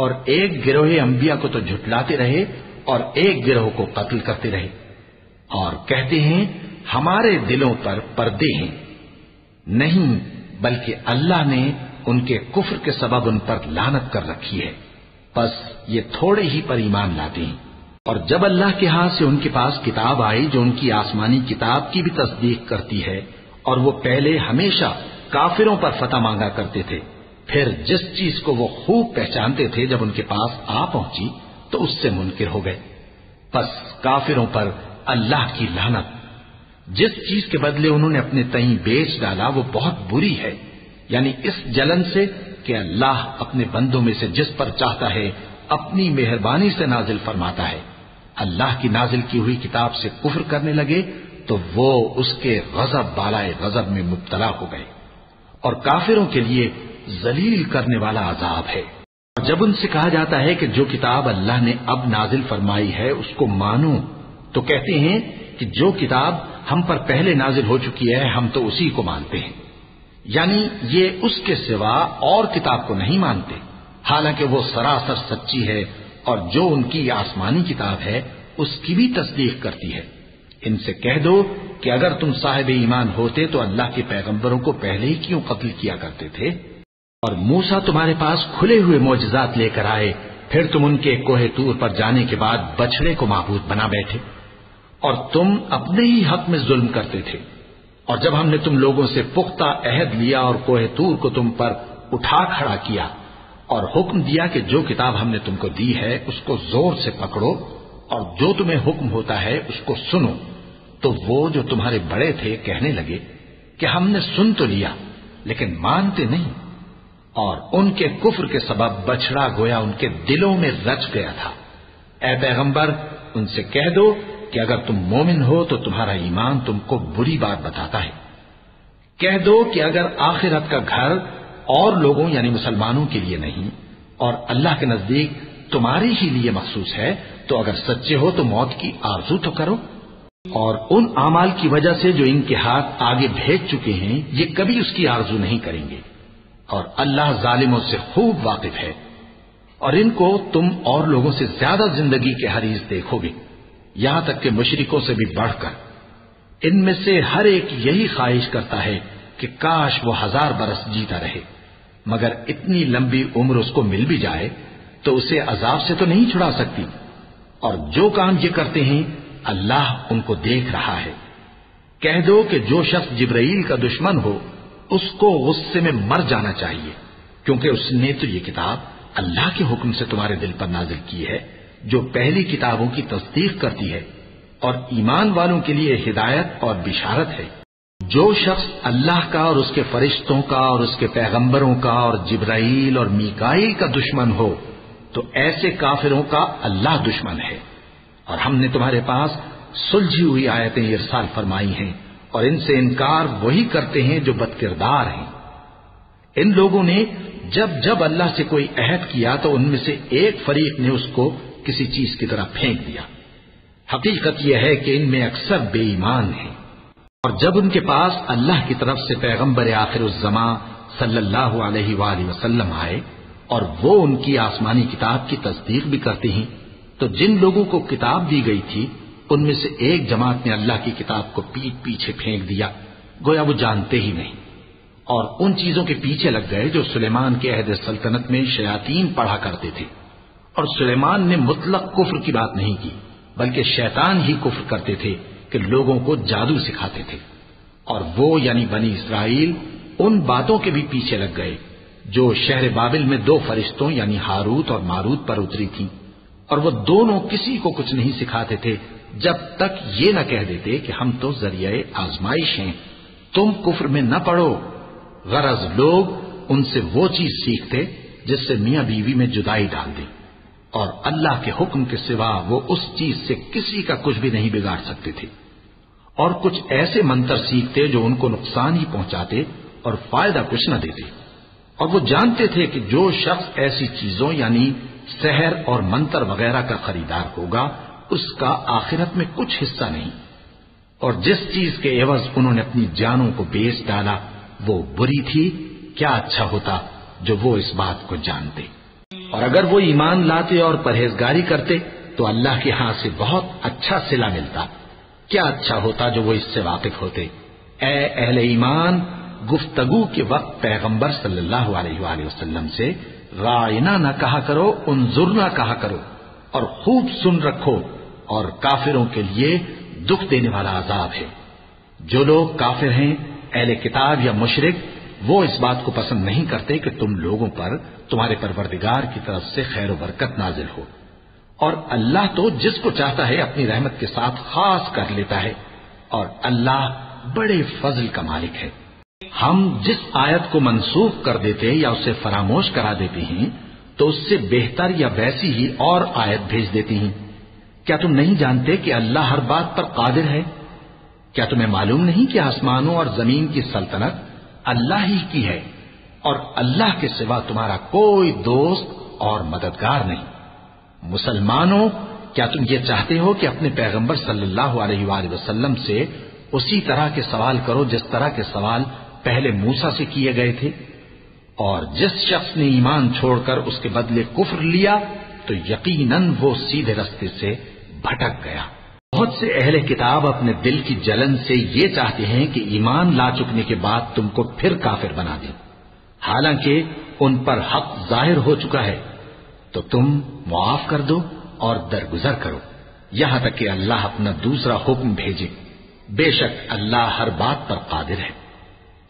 اور ایک گروہ انبیاء کو تو جھٹلاتے رہے اور ایک گروہ کو قتل کرتے رہے، اور کہتے ہیں ہمارے دلوں پر پردے ہیں؟ نہیں، بلکہ اللہ نے ان کے کفر کے سبب ان پر لعنت کر رکھی ہے، بس یہ تھوڑے ہی پر ایمان لاتے ہیں۔ اور جب اللہ کے ہاتھ سے ان کے پاس کتاب آئی جو ان کی آسمانی کتاب کی بھی تصدیق کرتی ہے اور وہ پہلے ہمیشہ کافروں پر فتح مانگا کرتے تھے، پھر جس چیز کو وہ خوب پہچانتے تھے جب ان کے پاس آ پہنچی تو اس سے منکر ہو گئے۔ پس کافروں پر اللہ کی لعنت۔ جس چیز کے بدلے انہوں نے اپنے تئیں بیچ ڈالا وہ بہت بری ہے، یعنی اس جلن سے کہ اللہ اپنے بندوں میں سے جس پر چاہتا ہے اپنی مہربانی سے نازل فرماتا ہے۔ اللہ کی نازل کی ہوئی کتاب سے کفر کرنے لگے تو وہ اس کے غضب بالائے غضب میں مبتلا ہو گئے، اور کافروں کے لیے ذلیل کرنے والا عذاب ہے۔ جب ان سے کہا جاتا ہے کہ جو کتاب اللہ نے اب نازل فرمائی ہے اس کو مانو، تو کہتے ہیں کہ جو کتاب ہم پر پہلے نازل ہو چکی ہے ہم تو اسی کو مانتے ہیں، یعنی یہ اس کے سوا اور کتاب کو نہیں مانتے، حالانکہ وہ سراسر سچی ہے اور جو ان کی آسمانی کتاب ہے اس کی بھی تصدیق کرتی ہے۔ ان سے کہہ دو کہ اگر تم صاحب ایمان ہوتے تو اللہ کے پیغمبروں کو پہلے ہی کیوں قتل کیا کرتے تھے؟ اور موسیٰ تمہارے پاس کھلے ہوئے معجزات لے کر آئے، پھر تم ان کے کوہ طور پر جانے کے بعد بچڑے کو معبود بنا بیٹھے، اور تم اپنے ہی حق میں ظلم کرتے تھے۔ اور جب ہم نے تم لوگوں سے پختہ عہد لیا اور کوہ طور کو تم پر اٹھا کھڑا کیا اور حکم دیا کہ جو کتاب ہم نے تم کو دی ہے اس کو زور سے پکڑو اور جو تمہیں حکم ہوتا ہے اس کو سنو، تو وہ جو تمہارے بڑے تھے کہنے لگے کہ ہم نے سن تو لیا لیکن مانتے نہیں، اور ان کے کفر کے سبب بچڑا گویا ان کے دلوں میں رچ گیا تھا۔ اے پیغمبر ان سے کہہ دو کہ اگر تم مومن ہو تو تمہارا ایمان تم کو بری بات بتاتا ہے۔ کہہ دو کہ اگر آخرت کا گھر اور لوگوں یعنی مسلمانوں کے لیے نہیں اور اللہ کے نزدیک تمہاری ہی لیے مخصوص ہے تو اگر سچے ہو تو موت کی آرزو تو کرو، اور ان اعمال کی وجہ سے جو ان کے ہاتھ آگے بھیج چکے ہیں یہ کبھی اس کی آرزو نہیں کریں گے، اور اللہ ظالموں سے خوب واقف ہے۔ اور ان کو تم اور لوگوں سے زیادہ زندگی کے حریص دیکھو گے، یہاں تک کہ مشرکوں سے بھی بڑھ کر۔ ان میں سے ہر ایک یہی خواہش کرتا ہے کہ کاش وہ 1000 برس جیتا رہے، مگر اتنی لمبی عمر اس کو مل بھی جائے تو اسے عذاب سے تو نہیں چھڑا سکتی، اور جو کام یہ کرتے ہیں اللہ ان کو دیکھ رہا ہے۔ کہہ دو کہ جو شخص جبرائیل کا دشمن ہو اس کو غصے میں مر جانا چاہیے، کیونکہ اس نے تو یہ کتاب اللہ کے حکم سے تمہارے دل پر نازل کی ہے جو پہلی کتابوں کی تصدیق کرتی ہے اور ایمان والوں کے لیے ہدایت اور بشارت ہے۔ جو شخص اللہ کا اور اس کے فرشتوں کا اور اس کے پیغمبروں کا اور جبرائیل اور میکائیل کا دشمن ہو تو ایسے کافروں کا اللہ دشمن ہے، اور ہم نے تمہارے پاس سلجھی ہوئی آیتیں ارسال فرمائی ہیں اور ان سے انکار وہی کرتے ہیں جو بد کردار ہیں۔ ان لوگوں نے جب جب اللہ سے کوئی عہد کیا تو ان میں سے ایک فریق نے اس کو کسی چیز کی طرح پھینک دیا۔ حقیقت یہ ہے کہ ان میں اکثر بے ایمان ہیں، اور جب ان کے پاس اللہ کی طرف سے پیغمبر آخر الزمان صلی اللہ علیہ وآلہ وسلم آئے اور وہ ان کی آسمانی کتاب کی تصدیق بھی کرتے ہیں تو جن لوگوں کو کتاب دی گئی تھی ان میں سے ایک جماعت نے اللہ کی کتاب کو پیٹ پیچھے پھینک دیا گویا وہ جانتے ہی نہیں، اور ان چیزوں کے پیچھے لگ گئے جو سلیمان کے عہد سلطنت میں شیاطین پڑھا کرتے تھے۔ اور سلیمان نے مطلق کفر کی بات نہیں کی بلکہ شیطان ہی کفر کرتے تھے کہ لوگوں کو جادو سکھاتے تھے، اور وہ یعنی بنی اسرائیل ان باتوں کے بھی پیچھے لگ گئے جو شہر بابل میں 2 فرشتوں یعنی ہاروت اور ماروت پر اتری تھیں، اور وہ دونوں کسی کو کچھ نہیں سکھاتے تھے جب تک یہ نہ کہہ دیتے کہ ہم تو ذریعہ آزمائش ہیں، تم کفر میں نہ پڑو۔ غرض لوگ ان سے وہ چیز سیکھتے جس سے میاں بیوی میں جدائی ڈال دیں، اور اللہ کے حکم کے سوا وہ اس چیز سے کسی کا کچھ بھی نہیں بگاڑ سکتے تھے، اور کچھ ایسے منتر سیکھتے جو ان کو نقصان ہی پہنچاتے اور فائدہ کچھ نہ دیتے، اور وہ جانتے تھے کہ جو شخص ایسی چیزوں یعنی سحر اور منتر وغیرہ کا خریدار ہوگا اس کا آخرت میں کچھ حصہ نہیں، اور جس چیز کے عوض انہوں نے اپنی جانوں کو بیچ ڈالا وہ بری تھی، کیا اچھا ہوتا جو وہ اس بات کو جانتے، اور اگر وہ ایمان لاتے اور پرہیزگاری کرتے تو اللہ کے ہاں سے بہت اچھا صلہ ملتا، کیا اچھا ہوتا جو وہ اس سے واقف ہوتے۔ اے اہل ایمان، گفتگو کے وقت پیغمبر صلی اللہ علیہ وآلہ وسلم سے رائنا نہ کہا کرو، انظرنا کہا کرو، اور خوب سن رکھو، اور کافروں کے لیے دکھ دینے والا عذاب ہے۔ جو لوگ کافر ہیں اہل کتاب یا مشرک وہ اس بات کو پسند نہیں کرتے کہ تم لوگوں پر تمہارے پروردگار کی طرف سے خیر و برکت نازل ہو، اور اللہ تو جس کو چاہتا ہے اپنی رحمت کے ساتھ خاص کر لیتا ہے، اور اللہ بڑے فضل کا مالک ہے۔ ہم جس آیت کو منسوخ کر دیتے یا اسے فراموش کرا دیتے ہیں تو اس سے بہتر یا ویسی ہی اور آیت بھیج دیتی ہیں۔ کیا تم نہیں جانتے کہ اللہ ہر بات پر قادر ہے؟ کیا تمہیں معلوم نہیں کہ آسمانوں اور زمین کی سلطنت اللہ ہی کی ہے، اور اللہ کے سوا تمہارا کوئی دوست اور مددگار نہیں؟ مسلمانوں، کیا تم یہ چاہتے ہو کہ اپنے پیغمبر صلی اللہ علیہ وآلہ وسلم سے اسی طرح کے سوال کرو جس طرح کے سوال پہلے موسیٰ سے کیے گئے تھے؟ اور جس شخص نے ایمان چھوڑ کر اس کے بدلے کفر لیا تو یقیناً وہ سیدھے رستے سے بھٹک گیا۔ بہت سے اہل کتاب اپنے دل کی جلن سے یہ چاہتے ہیں کہ ایمان لا چکنے کے بعد تم کو پھر کافر بنا دیں، حالانکہ ان پر حق ظاہر ہو چکا ہے۔ تو تم معاف کر دو اور درگزر کرو یہاں تک کہ اللہ اپنا دوسرا حکم بھیجے۔ بے شک اللہ ہر بات پر قادر ہے۔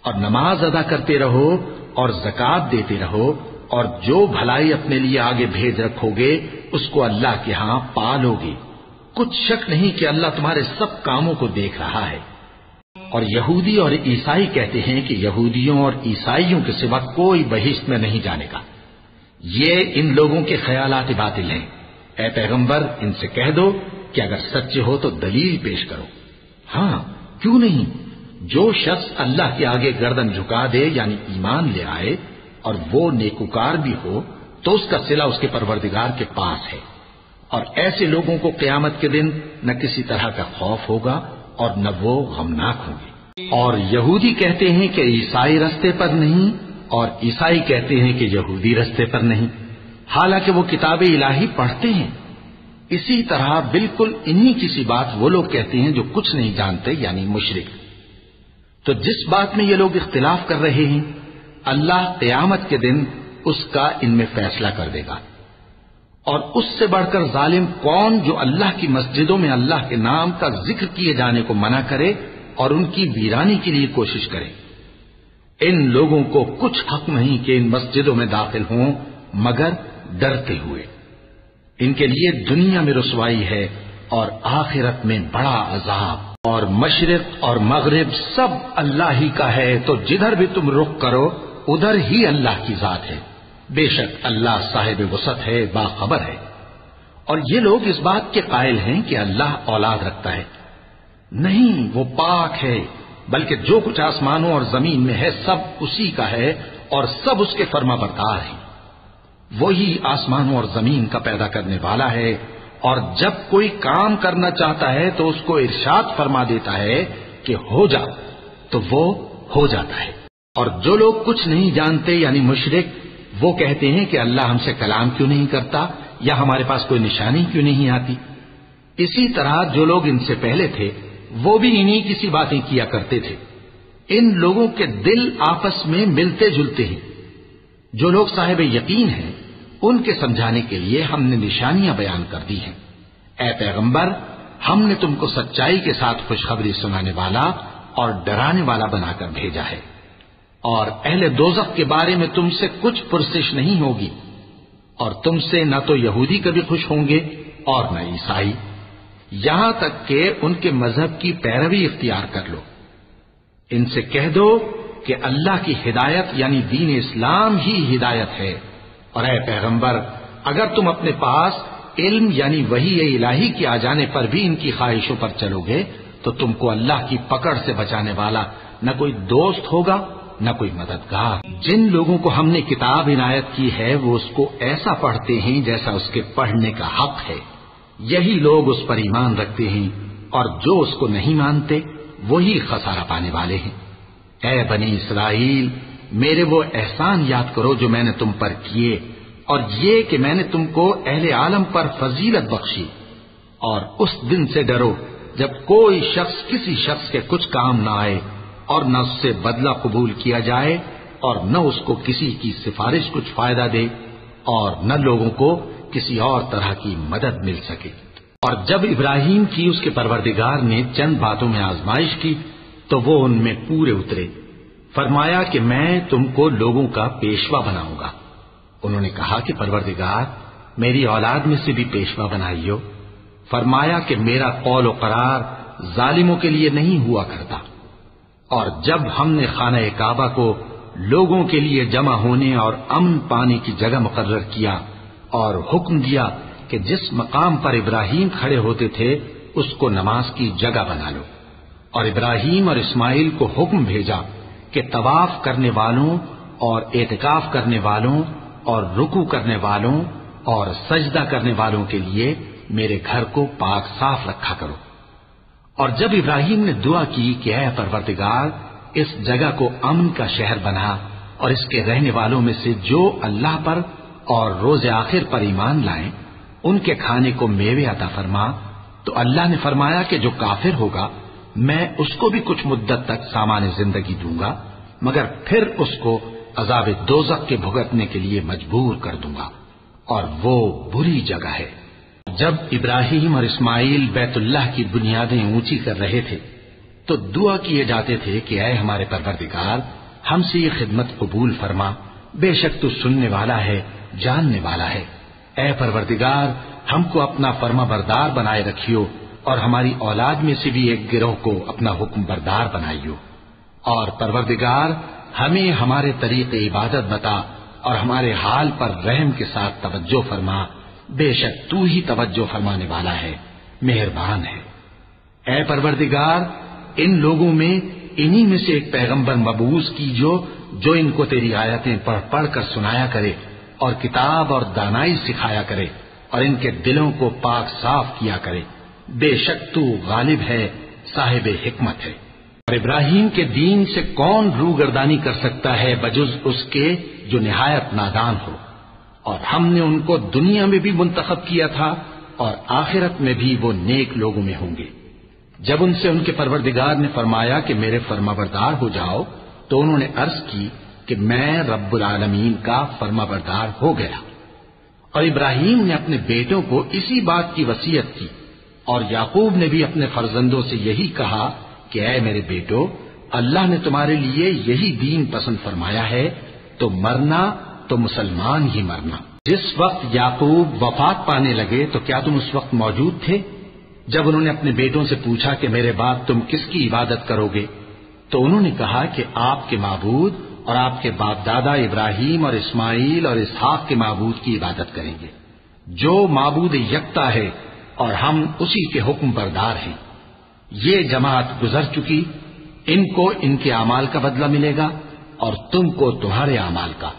اور نماز ادا کرتے رہو اور زکوٰۃ دیتے رہو، اور جو بھلائی اپنے لیے آگے بھیج رکھو گے اس کو اللہ کے ہاں پالو گے۔ کچھ شک نہیں کہ اللہ تمہارے سب کاموں کو دیکھ رہا ہے۔ اور یہودی اور عیسائی کہتے ہیں کہ یہودیوں اور عیسائیوں کے سوا کوئی بہشت میں نہیں جانے گا۔ یہ ان لوگوں کے خیالات باطل ہیں۔ اے پیغمبر، ان سے کہہ دو کہ اگر سچے ہو تو دلیل پیش کرو۔ ہاں، کیوں نہیں؟ جو شخص اللہ کے آگے گردن جھکا دے یعنی ایمان لے آئے اور وہ نیکوکار بھی ہو تو اس کا صلہ اس کے پروردگار کے پاس ہے، اور ایسے لوگوں کو قیامت کے دن نہ کسی طرح کا خوف ہوگا اور نہ وہ غمناک ہوں گے۔ اور یہودی کہتے ہیں کہ عیسائی رستے پر نہیں، اور عیسائی کہتے ہیں کہ یہودی رستے پر نہیں، حالانکہ وہ کتاب الہی پڑھتے ہیں۔ اسی طرح بالکل انہی کسی بات وہ لوگ کہتے ہیں جو کچھ نہیں جانتے یعنی مشرک۔ تو جس بات میں یہ لوگ اختلاف کر رہے ہیں اللہ قیامت کے دن اس کا ان میں فیصلہ کر دے گا۔ اور اس سے بڑھ کر ظالم کون جو اللہ کی مسجدوں میں اللہ کے نام کا ذکر کیے جانے کو منع کرے اور ان کی ویرانی کے لیے کوشش کرے۔ ان لوگوں کو کچھ حق نہیں کہ ان مسجدوں میں داخل ہوں مگر ڈرتے ہوئے۔ ان کے لیے دنیا میں رسوائی ہے اور آخرت میں بڑا عذاب۔ اور مشرق اور مغرب سب اللہ ہی کا ہے، تو جدھر بھی تم رخ کرو ادھر ہی اللہ کی ذات ہے۔ بے شک اللہ صاحب وسعت ہے، باخبر ہے۔ اور یہ لوگ اس بات کے قائل ہیں کہ اللہ اولاد رکھتا ہے۔ نہیں، وہ پاک ہے، بلکہ جو کچھ آسمانوں اور زمین میں ہے سب اسی کا ہے اور سب اس کے فرما بردار ہیں۔ وہی آسمانوں اور زمین کا پیدا کرنے والا ہے، اور جب کوئی کام کرنا چاہتا ہے تو اس کو ارشاد فرما دیتا ہے کہ ہو جا، تو وہ ہو جاتا ہے۔ اور جو لوگ کچھ نہیں جانتے یعنی مشرک، وہ کہتے ہیں کہ اللہ ہم سے کلام کیوں نہیں کرتا یا ہمارے پاس کوئی نشانی کیوں نہیں آتی۔ اسی طرح جو لوگ ان سے پہلے تھے وہ بھی انہی کسی باتیں کیا کرتے تھے۔ ان لوگوں کے دل آپس میں ملتے جلتے ہیں۔ جو لوگ صاحب یقین ہیں ان کے سمجھانے کے لیے ہم نے نشانیاں بیان کر دی ہیں۔ اے پیغمبر، ہم نے تم کو سچائی کے ساتھ خوشخبری سنانے والا اور ڈرانے والا بنا کر بھیجا ہے، اور اہل دوزخ کے بارے میں تم سے کچھ پرسش نہیں ہوگی، اور تم سے نہ تو یہودی کبھی خوش ہوں گے اور نہ عیسائی، یہاں تک کہ ان کے مذہب کی پیروی اختیار کر لو۔ ان سے کہہ دو کہ اللہ کی ہدایت یعنی دین اسلام ہی ہدایت ہے، اور اے پیغمبر اگر تم اپنے پاس علم یعنی وحی الہی کے آ جانے پر بھی ان کی خواہشوں پر چلو گے تو تم کو اللہ کی پکڑ سے بچانے والا نہ کوئی دوست ہوگا نہ کوئی مددگار۔ جن لوگوں کو ہم نے کتاب عنایت کی ہے وہ اس کو ایسا پڑھتے ہیں جیسا اس کے پڑھنے کا حق ہے، یہی لوگ اس پر ایمان رکھتے ہیں، اور جو اس کو نہیں مانتے وہی خسارہ پانے والے ہیں۔ اے بنی اسرائیل، میرے وہ احسان یاد کرو جو میں نے تم پر کیے، اور یہ کہ میں نے تم کو اہل عالم پر فضیلت بخشی، اور اس دن سے ڈرو جب کوئی شخص کسی شخص کے کچھ کام نہ آئے اور نہ اس سے بدلہ قبول کیا جائے اور نہ اس کو کسی کی سفارش کچھ فائدہ دے اور نہ لوگوں کو کسی اور طرح کی مدد مل سکے۔ اور جب ابراہیم کی اس کے پروردگار نے چند باتوں میں آزمائش کی تو وہ ان میں پورے اترے. فرمایا کہ میں تم کو لوگوں کا پیشوا بناؤں گا. انہوں نے کہا کہ پروردگار میری اولاد میں سے بھی پیشوا بنائیو. فرمایا کہ میرا قول و قرار ظالموں کے لیے نہیں ہوا کرتا. اور جب ہم نے خانہ کعبہ کو لوگوں کے لیے جمع ہونے اور امن پانے کی جگہ مقرر کیا اور حکم دیا کہ جس مقام پر ابراہیم کھڑے ہوتے تھے اس کو نماز کی جگہ بنا لو، اور ابراہیم اور اسماعیل کو حکم بھیجا کہ طواف کرنے والوں اور اعتکاف کرنے والوں اور رکوع کرنے والوں اور سجدہ کرنے والوں کے لیے میرے گھر کو پاک صاف رکھا کرو. اور جب ابراہیم نے دعا کی کہ اے پروردگار اس جگہ کو امن کا شہر بنا اور اس کے رہنے والوں میں سے جو اللہ پر اور روز آخر پر ایمان لائیں ان کے کھانے کو میوے عطا فرما، تو اللہ نے فرمایا کہ جو کافر ہوگا میں اس کو بھی کچھ مدت تک سامان زندگی دوں گا، مگر پھر اس کو عذاب دوزخ کے بھگتنے کے لیے مجبور کر دوں گا، اور وہ بری جگہ ہے. جب ابراہیم اور اسماعیل بیت اللہ کی بنیادیں اونچی کر رہے تھے تو دعا کیے جاتے تھے کہ اے ہمارے پروردگار ہم سے یہ خدمت قبول فرما، بے شک تو سننے والا ہے جاننے والا ہے. اے پروردگار ہم کو اپنا فرما بردار بنائے رکھیو اور ہماری اولاد میں سے بھی ایک گروہ کو اپنا حکم بردار بنائیو. اور پروردگار ہمیں ہمارے طریق عبادت بتا اور ہمارے حال پر رحم کے ساتھ توجہ فرما، بے شک تو ہی توجہ فرمانے والا ہے، مہربان ہے. اے پروردگار ان لوگوں میں انہی میں سے ایک پیغمبر مبعوث کیجو جو ان کو تیری آیتیں پڑھ پڑھ کر سنایا کرے اور کتاب اور دانائی سکھایا کرے اور ان کے دلوں کو پاک صاف کیا کرے، بے شک تو غالب ہے صاحب حکمت ہے. اور ابراہیم کے دین سے کون روگردانی کر سکتا ہے بجز اس کے جو نہایت نادان ہو. اور ہم نے ان کو دنیا میں بھی منتخب کیا تھا اور آخرت میں بھی وہ نیک لوگوں میں ہوں گے. جب ان سے ان کے پروردگار نے فرمایا کہ میرے فرمانبردار ہو جاؤ تو انہوں نے عرض کی کہ میں رب العالمین کا فرمانبردار ہو گیا. اور ابراہیم نے اپنے بیٹوں کو اسی بات کی وصیت کی، اور یعقوب نے بھی اپنے فرزندوں سے یہی کہا کہ اے میرے بیٹو اللہ نے تمہارے لیے یہی دین پسند فرمایا ہے تو مرنا تو مسلمان ہی مرنا. جس وقت یعقوب وفات پانے لگے تو کیا تم اس وقت موجود تھے جب انہوں نے اپنے بیٹوں سے پوچھا کہ میرے بعد تم کس کی عبادت کرو گے؟ تو انہوں نے کہا کہ آپ کے معبود اور آپ کے باپ دادا ابراہیم اور اسماعیل اور اسحاق کے معبود کی عبادت کریں گے، جو معبود یکتا ہے اور ہم اسی کے حکم بردار ہیں. یہ جماعت گزر چکی، ان کو ان کے اعمال کا بدلہ ملے گا اور تم کو تمہارے اعمال کا،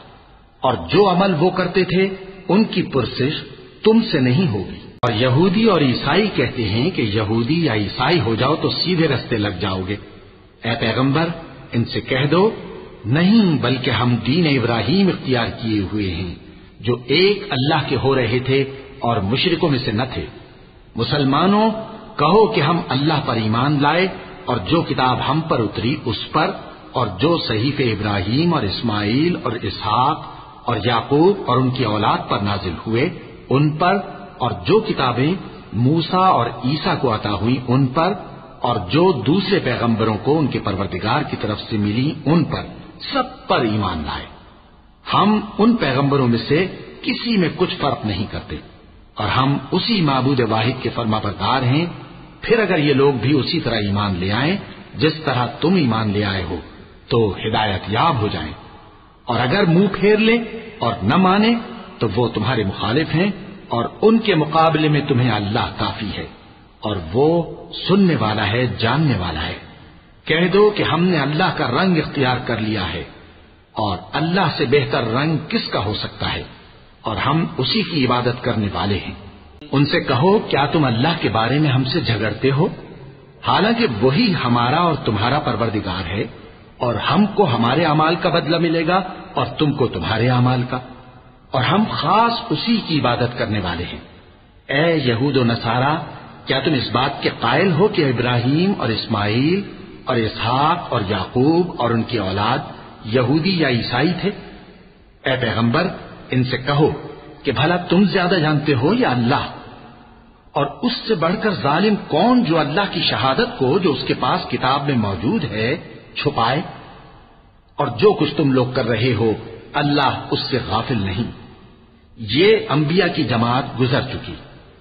اور جو عمل وہ کرتے تھے ان کی پرسش تم سے نہیں ہوگی. اور یہودی اور عیسائی کہتے ہیں کہ یہودی یا عیسائی ہو جاؤ تو سیدھے رستے لگ جاؤ گے. اے پیغمبر ان سے کہہ دو نہیں، بلکہ ہم دین ابراہیم اختیار کیے ہوئے ہیں جو ایک اللہ کے ہو رہے تھے اور مشرکوں میں سے نہ تھے. مسلمانوں کہو کہ ہم اللہ پر ایمان لائے اور جو کتاب ہم پر اتری اس پر، اور جو صحیفے ابراہیم اور اسماعیل اور اسحاق اور یعقوب اور ان کی اولاد پر نازل ہوئے ان پر، اور جو کتابیں موسیٰ اور عیسیٰ کو عطا ہوئی ان پر، اور جو دوسرے پیغمبروں کو ان کے پروردگار کی طرف سے ملی ان پر، سب پر ایمان لائے. ہم ان پیغمبروں میں سے کسی میں کچھ فرق نہیں کرتے اور ہم اسی معبود واحد کے فرما بردار ہیں. پھر اگر یہ لوگ بھی اسی طرح ایمان لے آئیں جس طرح تم ایمان لے آئے ہو تو ہدایت یاب ہو جائیں، اور اگر منہ پھیر لیں اور نہ مانے تو وہ تمہارے مخالف ہیں، اور ان کے مقابلے میں تمہیں اللہ کافی ہے، اور وہ سننے والا ہے جاننے والا ہے. کہہ دو کہ ہم نے اللہ کا رنگ اختیار کر لیا ہے، اور اللہ سے بہتر رنگ کس کا ہو سکتا ہے، اور ہم اسی کی عبادت کرنے والے ہیں. ان سے کہو کیا تم اللہ کے بارے میں ہم سے جھگڑتے ہو، حالانکہ وہی ہمارا اور تمہارا پروردگار ہے، اور ہم کو ہمارے اعمال کا بدلہ ملے گا اور تم کو تمہارے اعمال کا، اور ہم خاص اسی کی عبادت کرنے والے ہیں. اے یہود و نصارا کیا تم اس بات کے قائل ہو کہ ابراہیم اور اسماعیل اور اسحاق اور یعقوب اور ان کی اولاد یہودی یا عیسائی تھے؟ اے پیغمبر ان سے کہو کہ بھلا تم زیادہ جانتے ہو یا اللہ؟ اور اس سے بڑھ کر ظالم کون جو اللہ کی شہادت کو جو اس کے پاس کتاب میں موجود ہے چھپائے؟ اور جو کچھ تم لوگ کر رہے ہو اللہ اس سے غافل نہیں۔ یہ انبیاء کی جماعت گزر چکی،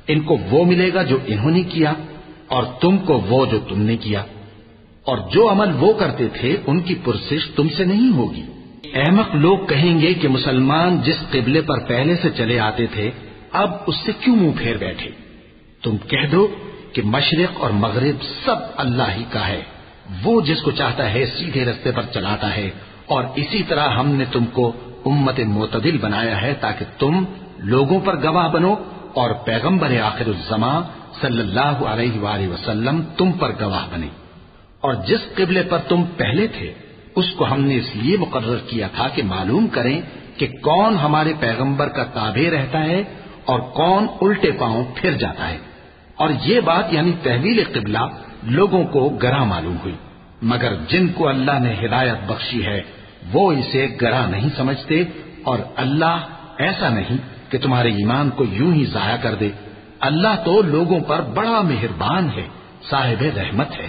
ان کو وہ ملے گا جو انہوں نے کیا، اور تم کو وہ جو تم نے کیا، اور جو عمل وہ کرتے تھے ان کی پرسش تم سے نہیں ہوگی۔ احمق لوگ کہیں گے کہ مسلمان جس قبلے پر پہلے سے چلے آتے تھے اب اس سے کیوں منہ پھیر بیٹھے؟ تم کہہ دو کہ مشرق اور مغرب سب اللہ ہی کا ہے، وہ جس کو چاہتا ہے سیدھے رستے پر چلاتا ہے، اور اسی طرح ہم نے تم کو امت معتدل بنایا ہے تاکہ تم لوگوں پر گواہ بنو، اور پیغمبر آخر الزمان صلی اللہ علیہ وآلہ وسلم تم پر گواہ بنے۔ اور جس قبلے پر تم پہلے تھے اس کو ہم نے اس لیے مقرر کیا تھا کہ معلوم کریں کہ کون ہمارے پیغمبر کا تابع رہتا ہے اور کون الٹے پاؤں پھر جاتا ہے۔ اور یہ بات یعنی تحویل قبلہ لوگوں کو گراں معلوم ہوئی، مگر جن کو اللہ نے ہدایت بخشی ہے وہ اسے گراں نہیں سمجھتے، اور اللہ ایسا نہیں کہ تمہارے ایمان کو یوں ہی ضائع کر دے۔ اللہ تو لوگوں پر بڑا مہربان ہے، صاحب رحمت ہے۔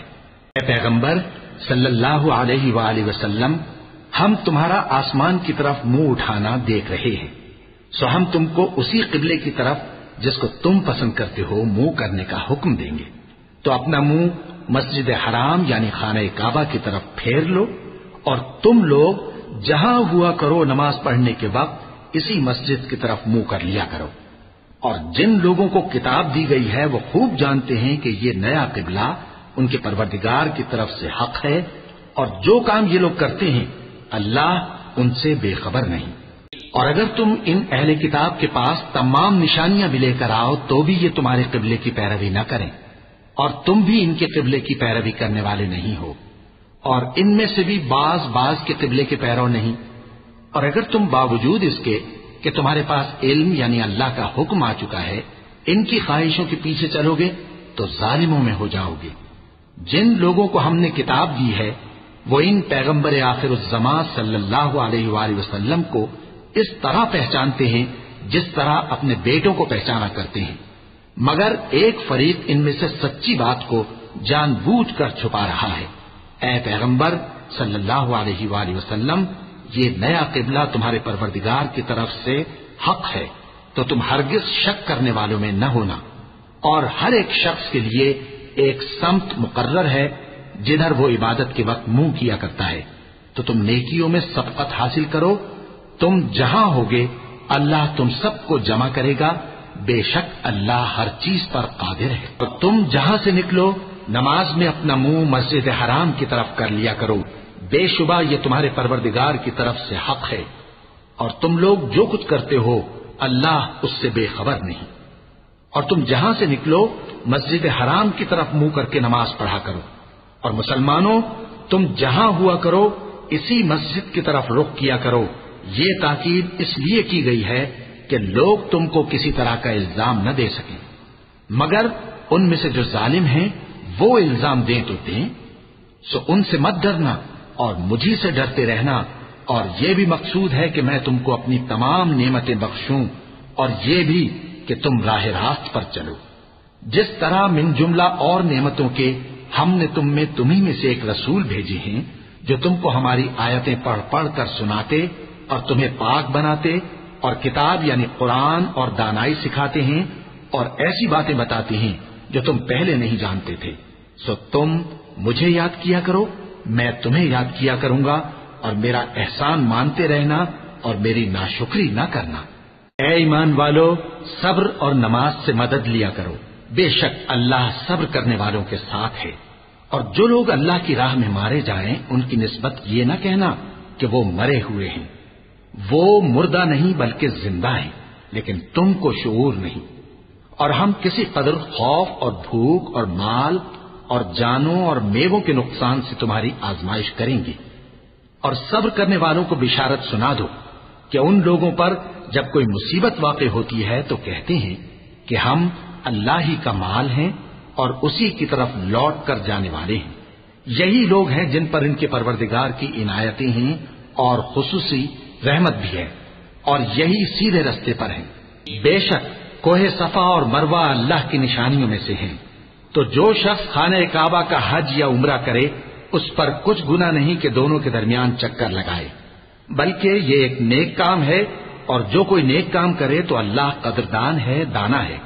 اے پیغمبر صلی اللہ علیہ وآلہ وسلم، ہم تمہارا آسمان کی طرف منہ اٹھانا دیکھ رہے ہیں، سو ہم تم کو اسی قبلے کی طرف جس کو تم پسند کرتے ہو منہ کرنے کا حکم دیں گے، تو اپنا منہ مسجد حرام یعنی خانہ کعبہ کی طرف پھیر لو، اور تم لوگ جہاں ہوا کرو نماز پڑھنے کے وقت اسی مسجد کی طرف منہ کر لیا کرو۔ اور جن لوگوں کو کتاب دی گئی ہے وہ خوب جانتے ہیں کہ یہ نیا قبلہ ان کے پروردگار کی طرف سے حق ہے، اور جو کام یہ لوگ کرتے ہیں اللہ ان سے بے خبر نہیں۔ اور اگر تم ان اہل کتاب کے پاس تمام نشانیاں بھی لے کر آؤ تو بھی یہ تمہارے قبلے کی پیروی نہ کریں، اور تم بھی ان کے قبلے کی پیروی کرنے والے نہیں ہو، اور ان میں سے بھی بعض کے قبلے کے پیرو نہیں۔ اور اگر تم باوجود اس کے کہ تمہارے پاس علم یعنی اللہ کا حکم آ چکا ہے ان کی خواہشوں کے پیچھے چلو گے تو ظالموں میں ہو جاؤ گے۔ جن لوگوں کو ہم نے کتاب دی ہے وہ ان پیغمبر آخر الزمان صلی اللہ علیہ وآلہ وسلم کو اس طرح پہچانتے ہیں جس طرح اپنے بیٹوں کو پہچانا کرتے ہیں، مگر ایک فریق ان میں سے سچی بات کو جان بوجھ کر چھپا رہا ہے۔ اے پیغمبر صلی اللہ علیہ وآلہ وسلم، یہ نیا قبلہ تمہارے پروردگار کی طرف سے حق ہے، تو تم ہرگز شک کرنے والوں میں نہ ہونا، اور ہر ایک شخص کے لیے ایک سمت مقرر ہے جدھر وہ عبادت کے وقت منہ کیا کرتا ہے، تو تم نیکیوں میں سبقت حاصل کرو۔ تم جہاں ہوگے اللہ تم سب کو جمع کرے گا، بے شک اللہ ہر چیز پر قادر ہے۔ تو تم جہاں سے نکلو نماز میں اپنا منہ مسجد حرام کی طرف کر لیا کرو، بے شبہ یہ تمہارے پروردگار کی طرف سے حق ہے، اور تم لوگ جو کچھ کرتے ہو اللہ اس سے بے خبر نہیں۔ اور تم جہاں سے نکلو مسجد حرام کی طرف منہ کر کے نماز پڑھا کرو، اور مسلمانوں تم جہاں ہوا کرو اسی مسجد کی طرف رخ کیا کرو۔ یہ تاکید اس لیے کی گئی ہے کہ لوگ تم کو کسی طرح کا الزام نہ دے سکیں، مگر ان میں سے جو ظالم ہیں وہ الزام دیں تو دیں، سو ان سے مت ڈرنا اور مجھی سے ڈرتے رہنا، اور یہ بھی مقصود ہے کہ میں تم کو اپنی تمام نعمتیں بخشوں، اور یہ بھی کہ تم راہ راست پر چلو۔ جس طرح من جملہ اور نعمتوں کے ہم نے تمہیں میں سے ایک رسول بھیجے ہیں جو تم کو ہماری آیتیں پڑھ پڑھ کر سناتے اور تمہیں پاک بناتے، اور کتاب یعنی قرآن اور دانائی سکھاتے ہیں، اور ایسی باتیں بتاتے ہیں جو تم پہلے نہیں جانتے تھے، سو تم مجھے یاد کیا کرو، میں تمہیں یاد کیا کروں گا، اور میرا احسان مانتے رہنا اور میری ناشکری نہ کرنا۔ اے ایمان والو، صبر اور نماز سے مدد لیا کرو، بے شک اللہ صبر کرنے والوں کے ساتھ ہے۔ اور جو لوگ اللہ کی راہ میں مارے جائیں ان کی نسبت یہ نہ کہنا کہ وہ مرے ہوئے ہیں، وہ مردہ نہیں بلکہ زندہ ہیں، لیکن تم کو شعور نہیں۔ اور ہم کسی قدر خوف اور بھوک اور مال اور جانوں اور میووں کے نقصان سے تمہاری آزمائش کریں گے، اور صبر کرنے والوں کو بشارت سنا دو کہ ان لوگوں پر جب کوئی مصیبت واقع ہوتی ہے تو کہتے ہیں کہ ہم اللہ ہی کا مال ہیں اور اسی کی طرف لوٹ کر جانے والے ہیں۔ یہی لوگ ہیں جن پر ان کے پروردگار کی عنایتیں ہیں اور خصوصی رحمت بھی ہے، اور یہی سیدھے رستے پر ہیں۔ بے شک کوہ صفا اور مروہ اللہ کی نشانیوں میں سے ہیں، تو جو شخص خانہ کعبہ کا حج یا عمرہ کرے اس پر کچھ گناہ نہیں کہ دونوں کے درمیان چکر لگائے، بلکہ یہ ایک نیک کام ہے، اور جو کوئی نیک کام کرے تو اللہ قدردان ہے، دانا ہے۔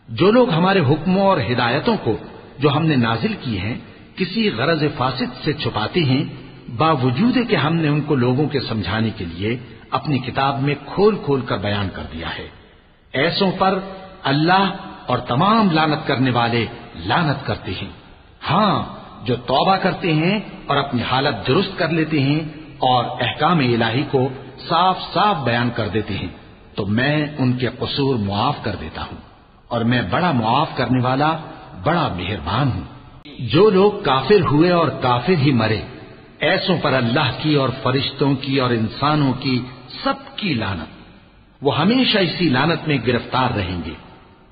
جو لوگ ہمارے حکموں اور ہدایتوں کو جو ہم نے نازل کی ہیں کسی غرض فاسد سے چھپاتے ہیں، باوجود کہ ہم نے ان کو لوگوں کے سمجھانے کے لیے اپنی کتاب میں کھول کھول کر بیان کر دیا ہے، ایسوں پر اللہ اور تمام لعنت کرنے والے لعنت کرتے ہیں۔ ہاں، جو توبہ کرتے ہیں اور اپنی حالت درست کر لیتے ہیں اور احکام الہی کو صاف صاف بیان کر دیتے ہیں تو میں ان کے قصور معاف کر دیتا ہوں، اور میں بڑا معاف کرنے والا، بڑا مہربان ہوں۔ جو لوگ کافر ہوئے اور کافر ہی مرے، ایسوں پر اللہ کی اور فرشتوں کی اور انسانوں کی سب کی لعنت، وہ ہمیشہ اسی لعنت میں گرفتار رہیں گے،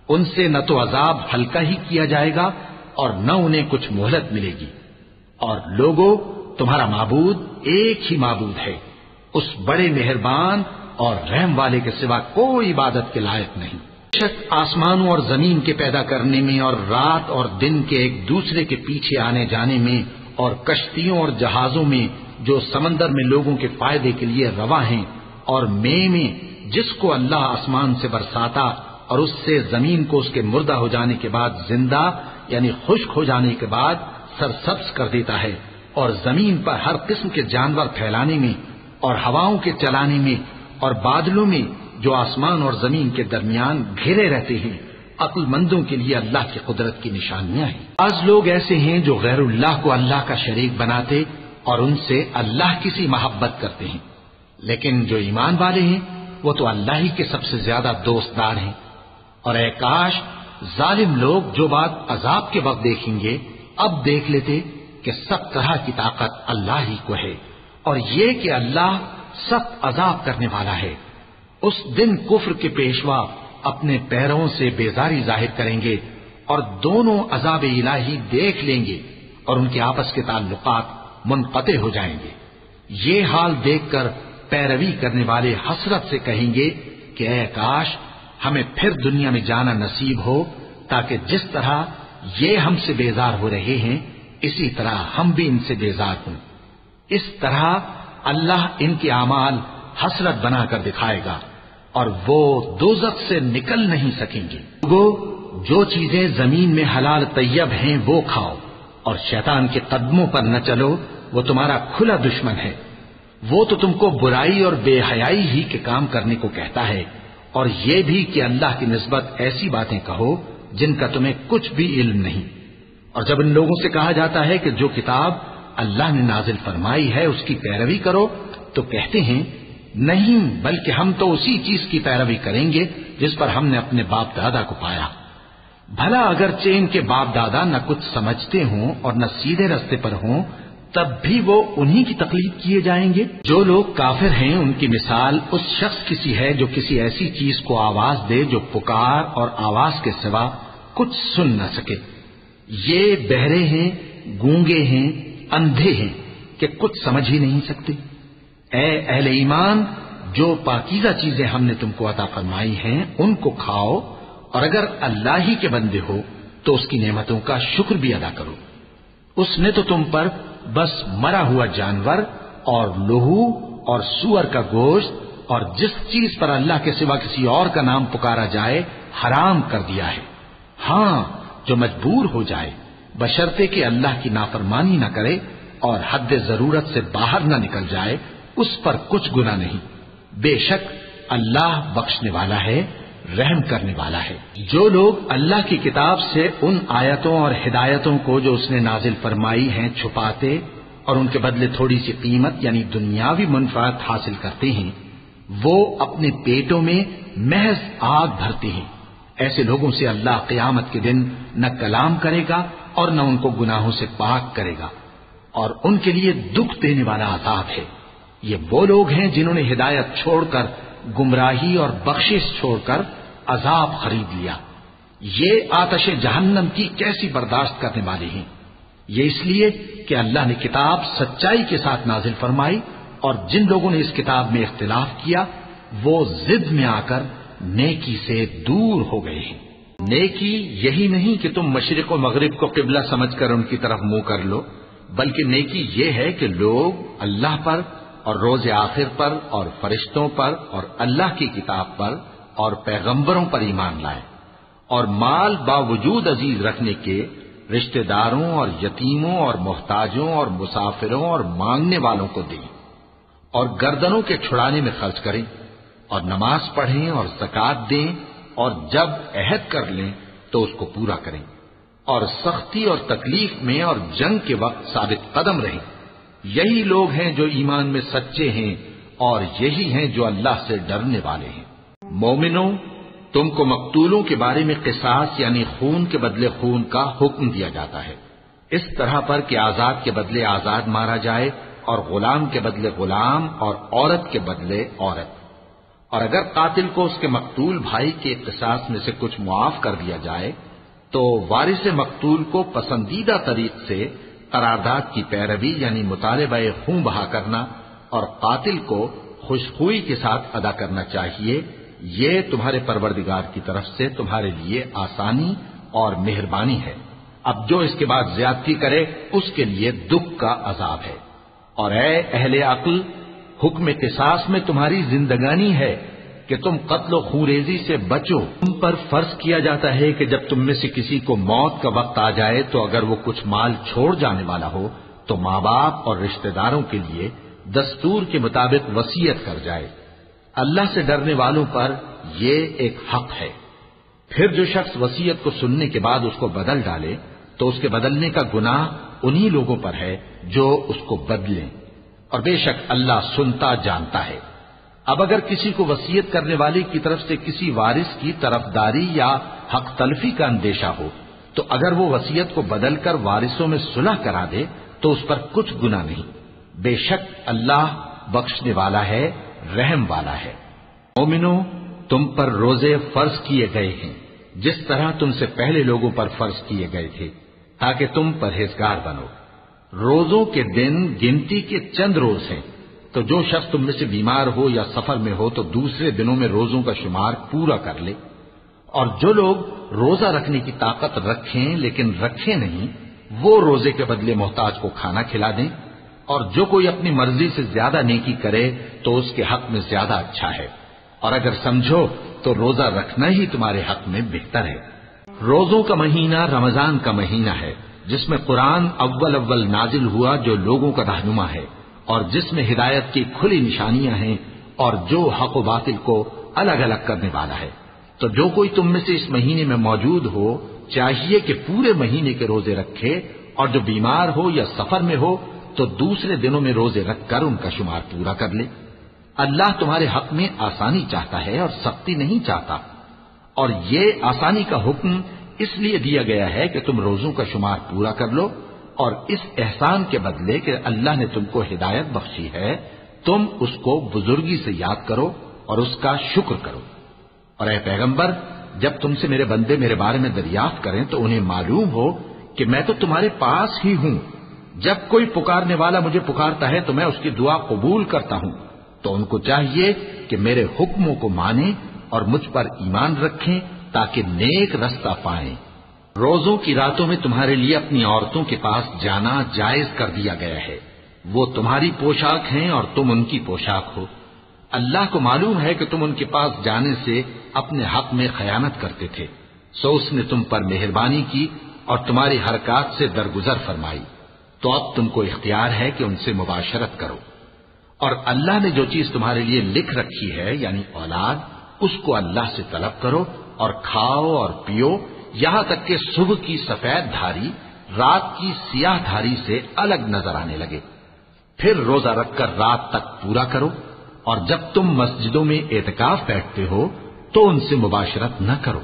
ان سے نہ تو عذاب ہلکا ہی کیا جائے گا اور نہ انہیں کچھ مہلت ملے گی۔ اور لوگوں، تمہارا معبود ایک ہی معبود ہے، اس بڑے مہربان اور رحم والے کے سوا کوئی عبادت کے لائق نہیں۔ بے شک آسمانوں اور زمین کے پیدا کرنے میں اور رات اور دن کے ایک دوسرے کے پیچھے آنے جانے میں اور کشتیوں اور جہازوں میں جو سمندر میں لوگوں کے فائدے کے لیے رواں ہیں، اور میں جس کو اللہ آسمان سے برساتا اور اس سے زمین کو اس کے مردہ ہو جانے کے بعد زندہ یعنی خشک ہو جانے کے بعد سرسبز کر دیتا ہے، اور زمین پر ہر قسم کے جانور پھیلانے میں اور ہوائوں کے چلانے میں اور بادلوں میں جو آسمان اور زمین کے درمیان گھرے رہتے ہیں، عقل مندوں کے لیے اللہ کی قدرت کی نشانیاں ہیں۔ بعض لوگ ایسے ہیں جو غیر اللہ کو اللہ کا شریک بناتے اور ان سے اللہ کی سی محبت کرتے ہیں، لیکن جو ایمان والے ہیں وہ تو اللہ ہی کے سب سے زیادہ دوستدار ہیں۔ اور اے کاش ظالم لوگ جو بات عذاب کے وقت دیکھیں گے اب دیکھ لیتے کہ سب طرح کی طاقت اللہ ہی کو ہے، اور یہ کہ اللہ سخت عذاب کرنے والا ہے۔ اس دن کفر کے پیشوا اپنے پیروں سے بیزاری ظاہر کریں گے اور دونوں عذاب الہی دیکھ لیں گے اور ان کے آپس کے تعلقات منقطع ہو جائیں گے۔ یہ حال دیکھ کر پیروی کرنے والے حسرت سے کہیں گے کہ اے کاش ہمیں پھر دنیا میں جانا نصیب ہو، تاکہ جس طرح یہ ہم سے بیزار ہو رہے ہیں اسی طرح ہم بھی ان سے بیزار ہوں۔ اس طرح اللہ ان کے اعمال حسرت بنا کر دکھائے گا اور وہ دوزخ سے نکل نہیں سکیں گے۔ جو چیزیں زمین میں حلال طیب ہیں وہ کھاؤ، اور شیطان کے قدموں پر نہ چلو، وہ تمہارا کھلا دشمن ہے۔ وہ تو تم کو برائی اور بے حیائی ہی کے کام کرنے کو کہتا ہے، اور یہ بھی کہ اللہ کی نسبت ایسی باتیں کہو جن کا تمہیں کچھ بھی علم نہیں۔ اور جب ان لوگوں سے کہا جاتا ہے کہ جو کتاب اللہ نے نازل فرمائی ہے اس کی پیروی کرو، تو کہتے ہیں نہیں، بلکہ ہم تو اسی چیز کی پیروی کریں گے جس پر ہم نے اپنے باپ دادا کو پایا۔ بھلا اگرچہ ان کے باپ دادا نہ کچھ سمجھتے ہوں اور نہ سیدھے رستے پر ہوں، تب بھی وہ انہی کی تقلید کیے جائیں گے۔ جو لوگ کافر ہیں ان کی مثال اس شخص کی سی ہے جو کسی ایسی چیز کو آواز دے جو پکار اور آواز کے سوا کچھ سن نہ سکے۔ یہ بہرے ہیں، گونگے ہیں، اندھے ہیں کہ کچھ سمجھ ہی نہیں سکتے۔ اے اہل ایمان، جو پاکیزہ چیزیں ہم نے تم کو عطا فرمائی ہیں ان کو کھاؤ، اور اگر اللہ ہی کے بندے ہو تو اس کی نعمتوں کا شکر بھی ادا کرو۔ اس نے تو تم پر بس مرا ہوا جانور اور لہو اور سور کا گوشت اور جس چیز پر اللہ کے سوا کسی اور کا نام پکارا جائے حرام کر دیا ہے۔ ہاں، جو مجبور ہو جائے بشرطے کہ اللہ کی نافرمانی نہ کرے اور حد ضرورت سے باہر نہ نکل جائے، اس پر کچھ گناہ نہیں۔ بے شک اللہ بخشنے والا ہے، رحم کرنے والا ہے۔ جو لوگ اللہ کی کتاب سے ان آیتوں اور ہدایتوں کو جو اس نے نازل فرمائی ہیں چھپاتے اور ان کے بدلے تھوڑی سی قیمت یعنی دنیاوی منفعت حاصل کرتے ہیں، وہ اپنے پیٹوں میں محض آگ بھرتے ہیں۔ ایسے لوگوں سے اللہ قیامت کے دن نہ کلام کرے گا اور نہ ان کو گناہوں سے پاک کرے گا، اور ان کے لیے دکھ دینے والا عذاب ہے۔ یہ وہ لوگ ہیں جنہوں نے ہدایت چھوڑ کر گمراہی اور بخشش چھوڑ کر عذاب خرید لیا۔ یہ آتش جہنم کی کیسی برداشت کرنے والے ہیں۔ یہ اس لیے کہ اللہ نے کتاب سچائی کے ساتھ نازل فرمائی، اور جن لوگوں نے اس کتاب میں اختلاف کیا وہ ضد میں آ کر نیکی سے دور ہو گئے ہیں۔ نیکی یہی نہیں کہ تم مشرق و مغرب کو قبلہ سمجھ کر ان کی طرف منہ کر لو، بلکہ نیکی یہ ہے کہ لوگ اللہ پر اور روز آخر پر اور فرشتوں پر اور اللہ کی کتاب پر اور پیغمبروں پر ایمان لائیں، اور مال باوجود عزیز رکھنے کے رشتہ داروں اور یتیموں اور محتاجوں اور مسافروں اور مانگنے والوں کو دیں، اور گردنوں کے چھڑانے میں خرچ کریں، اور نماز پڑھیں اور زکوٰۃ دیں، اور جب عہد کر لیں تو اس کو پورا کریں، اور سختی اور تکلیف میں اور جنگ کے وقت ثابت قدم رہیں۔ یہی لوگ ہیں جو ایمان میں سچے ہیں، اور یہی ہیں جو اللہ سے ڈرنے والے ہیں۔ مومنوں، تم کو مقتولوں کے بارے میں قصاص یعنی خون کے بدلے خون کا حکم دیا جاتا ہے، اس طرح پر کہ آزاد کے بدلے آزاد مارا جائے، اور غلام کے بدلے غلام، اور عورت کے بدلے عورت۔ اور اگر قاتل کو اس کے مقتول بھائی کے قصاص میں سے کچھ معاف کر دیا جائے تو وارث مقتول کو پسندیدہ طریق سے قرارداد کی پیروی یعنی مطالبہ خون بہا کرنا اور قاتل کو خوشخوئی کے ساتھ ادا کرنا چاہیے۔ یہ تمہارے پروردگار کی طرف سے تمہارے لیے آسانی اور مہربانی ہے۔ اب جو اس کے بعد زیادتی کرے اس کے لیے دکھ کا عذاب ہے۔ اور اے اہل عقل، حکم قصاص میں تمہاری زندگانی ہے کہ تم قتل و خونریزی سے بچو۔ تم پر فرض کیا جاتا ہے کہ جب تم میں سے کسی کو موت کا وقت آ جائے تو اگر وہ کچھ مال چھوڑ جانے والا ہو تو ماں باپ اور رشتہ داروں کے لیے دستور کے مطابق وصیت کر جائے۔ اللہ سے ڈرنے والوں پر یہ ایک حق ہے۔ پھر جو شخص وصیت کو سننے کے بعد اس کو بدل ڈالے تو اس کے بدلنے کا گناہ انہی لوگوں پر ہے جو اس کو بدلیں، اور بے شک اللہ سنتا جانتا ہے۔ اب اگر کسی کو وصیت کرنے والے کی طرف سے کسی وارث کی طرفداری یا حق تلفی کا اندیشہ ہو تو اگر وہ وصیت کو بدل کر وارثوں میں صلح کرا دے تو اس پر کچھ گناہ نہیں، بے شک اللہ بخشنے والا ہے، رحم والا ہے۔ مومنوں، تم پر روزے فرض کیے گئے ہیں جس طرح تم سے پہلے لوگوں پر فرض کیے گئے تھے تاکہ تم پرہیزگار بنو۔ روزوں کے دن گنتی کے چند روز ہیں، تو جو شخص تم میں سے بیمار ہو یا سفر میں ہو تو دوسرے دنوں میں روزوں کا شمار پورا کر لے۔ اور جو لوگ روزہ رکھنے کی طاقت رکھیں لیکن رکھیں نہیں، وہ روزے کے بدلے محتاج کو کھانا کھلا دیں۔ اور جو کوئی اپنی مرضی سے زیادہ نیکی کرے تو اس کے حق میں زیادہ اچھا ہے، اور اگر سمجھو تو روزہ رکھنا ہی تمہارے حق میں بہتر ہے۔ روزوں کا مہینہ رمضان کا مہینہ ہے جس میں قرآن اول نازل ہوا جو لوگوں کا رہنما ہے اور جس میں ہدایت کی کھلی نشانیاں ہیں اور جو حق و باطل کو الگ الگ کرنے والا ہے۔ تو جو کوئی تم میں سے اس مہینے میں موجود ہو چاہیے کہ پورے مہینے کے روزے رکھے، اور جو بیمار ہو یا سفر میں ہو تو دوسرے دنوں میں روزے رکھ کر ان کا شمار پورا کر لے۔ اللہ تمہارے حق میں آسانی چاہتا ہے اور سختی نہیں چاہتا، اور یہ آسانی کا حکم اس لیے دیا گیا ہے کہ تم روزوں کا شمار پورا کر لو، اور اس احسان کے بدلے کہ اللہ نے تم کو ہدایت بخشی ہے تم اس کو بزرگی سے یاد کرو اور اس کا شکر کرو۔ اور اے پیغمبر، جب تم سے میرے بندے میرے بارے میں دریافت کریں تو انہیں معلوم ہو کہ میں تو تمہارے پاس ہی ہوں۔ جب کوئی پکارنے والا مجھے پکارتا ہے تو میں اس کی دعا قبول کرتا ہوں، تو ان کو چاہیے کہ میرے حکموں کو مانیں اور مجھ پر ایمان رکھیں تاکہ نیک رستہ پائیں۔ روزوں کی راتوں میں تمہارے لیے اپنی عورتوں کے پاس جانا جائز کر دیا گیا ہے، وہ تمہاری پوشاک ہیں اور تم ان کی پوشاک ہو۔ اللہ کو معلوم ہے کہ تم ان کے پاس جانے سے اپنے حق میں خیانت کرتے تھے، سو اس نے تم پر مہربانی کی اور تمہاری حرکات سے درگزر فرمائی، تو اب تم کو اختیار ہے کہ ان سے مباشرت کرو۔ اور اللہ نے جو چیز تمہارے لیے لکھ رکھی ہے یعنی اولاد، اس کو اللہ سے طلب کرو اور کھاؤ اور پیو یہاں تک کہ صبح کی سفید دھاری رات کی سیاہ دھاری سے الگ نظر آنے لگے، پھر روزہ رکھ کر رات تک پورا کرو، اور جب تم مسجدوں میں اعتکاف بیٹھتے ہو تو ان سے مباشرت نہ کرو،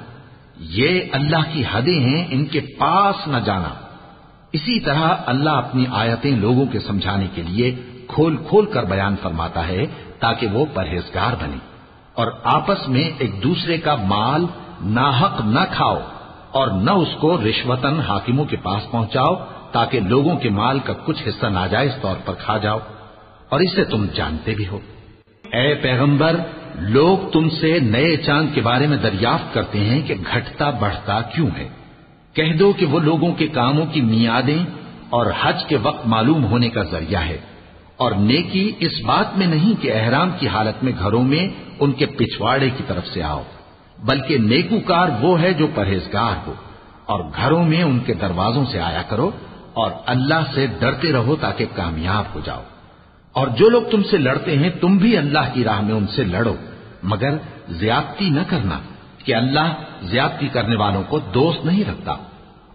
یہ اللہ کی حدیں ہیں، ان کے پاس نہ جانا۔ اسی طرح اللہ اپنی آیتیں لوگوں کے سمجھانے کے لیے کھول کھول کر بیان فرماتا ہے تاکہ وہ پرہیزگار بنے، اور آپس میں ایک دوسرے کا مال ناحق نہ کھاؤ اور نہ اس کو رشوتاً حاکموں کے پاس پہنچاؤ تاکہ لوگوں کے مال کا کچھ حصہ ناجائز طور پر کھا جاؤ، اور اسے تم جانتے بھی ہو۔ اے پیغمبر، لوگ تم سے نئے چاند کے بارے میں دریافت کرتے ہیں کہ گھٹتا بڑھتا کیوں ہے؟ کہہ دو کہ وہ لوگوں کے کاموں کی میعادیں اور حج کے وقت معلوم ہونے کا ذریعہ ہے، اور نیکی اس بات میں نہیں کہ احرام کی حالت میں گھروں میں ان کے پچھواڑے کی طرف سے آؤ، بلکہ نیکوکار وہ ہے جو پرہیزگار ہو، اور گھروں میں ان کے دروازوں سے آیا کرو اور اللہ سے ڈرتے رہو تاکہ کامیاب ہو جاؤ۔ اور جو لوگ تم سے لڑتے ہیں تم بھی اللہ کی راہ میں ان سے لڑو، مگر زیادتی نہ کرنا کہ اللہ زیادتی کرنے والوں کو دوست نہیں رکھتا۔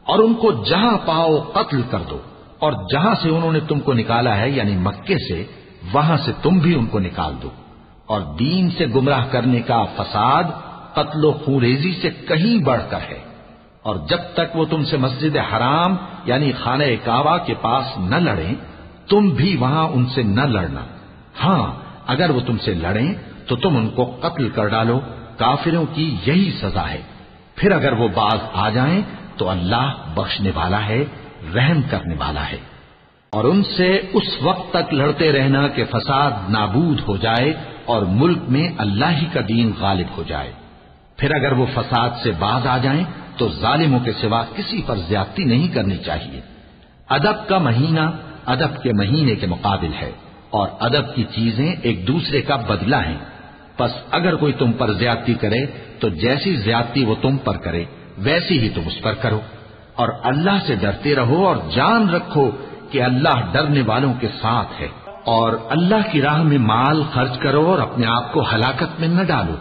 اور ان کو جہاں پاؤ قتل کر دو، اور جہاں سے انہوں نے تم کو نکالا ہے یعنی مکے سے، وہاں سے تم بھی ان کو نکال دو۔ اور دین سے گمراہ کرنے کا فساد قتل و خونریزی سے کہیں بڑھ کر ہے، اور جب تک وہ تم سے مسجد حرام یعنی خانہ کعبہ کے پاس نہ لڑیں تم بھی وہاں ان سے نہ لڑنا۔ ہاں اگر وہ تم سے لڑیں تو تم ان کو قتل کر ڈالو، کافروں کی یہی سزا ہے۔ پھر اگر وہ باز آ جائیں تو اللہ بخشنے والا ہے، رحم کرنے والا ہے۔ اور ان سے اس وقت تک لڑتے رہنا کہ فساد نابود ہو جائے اور ملک میں اللہ ہی کا دین غالب ہو جائے۔ پھر اگر وہ فساد سے باز آ جائیں تو ظالموں کے سوا کسی پر زیادتی نہیں کرنی چاہیے۔ ادب کا مہینہ ادب کے مہینے کے مقابل ہے، اور ادب کی چیزیں ایک دوسرے کا بدلہ ہیں۔ پس اگر کوئی تم پر زیادتی کرے تو جیسی زیادتی وہ تم پر کرے ویسی ہی تم اس پر کرو، اور اللہ سے ڈرتے رہو اور جان رکھو کہ اللہ ڈرنے والوں کے ساتھ ہے۔ اور اللہ کی راہ میں مال خرچ کرو اور اپنے آپ کو ہلاکت میں نہ ڈالو،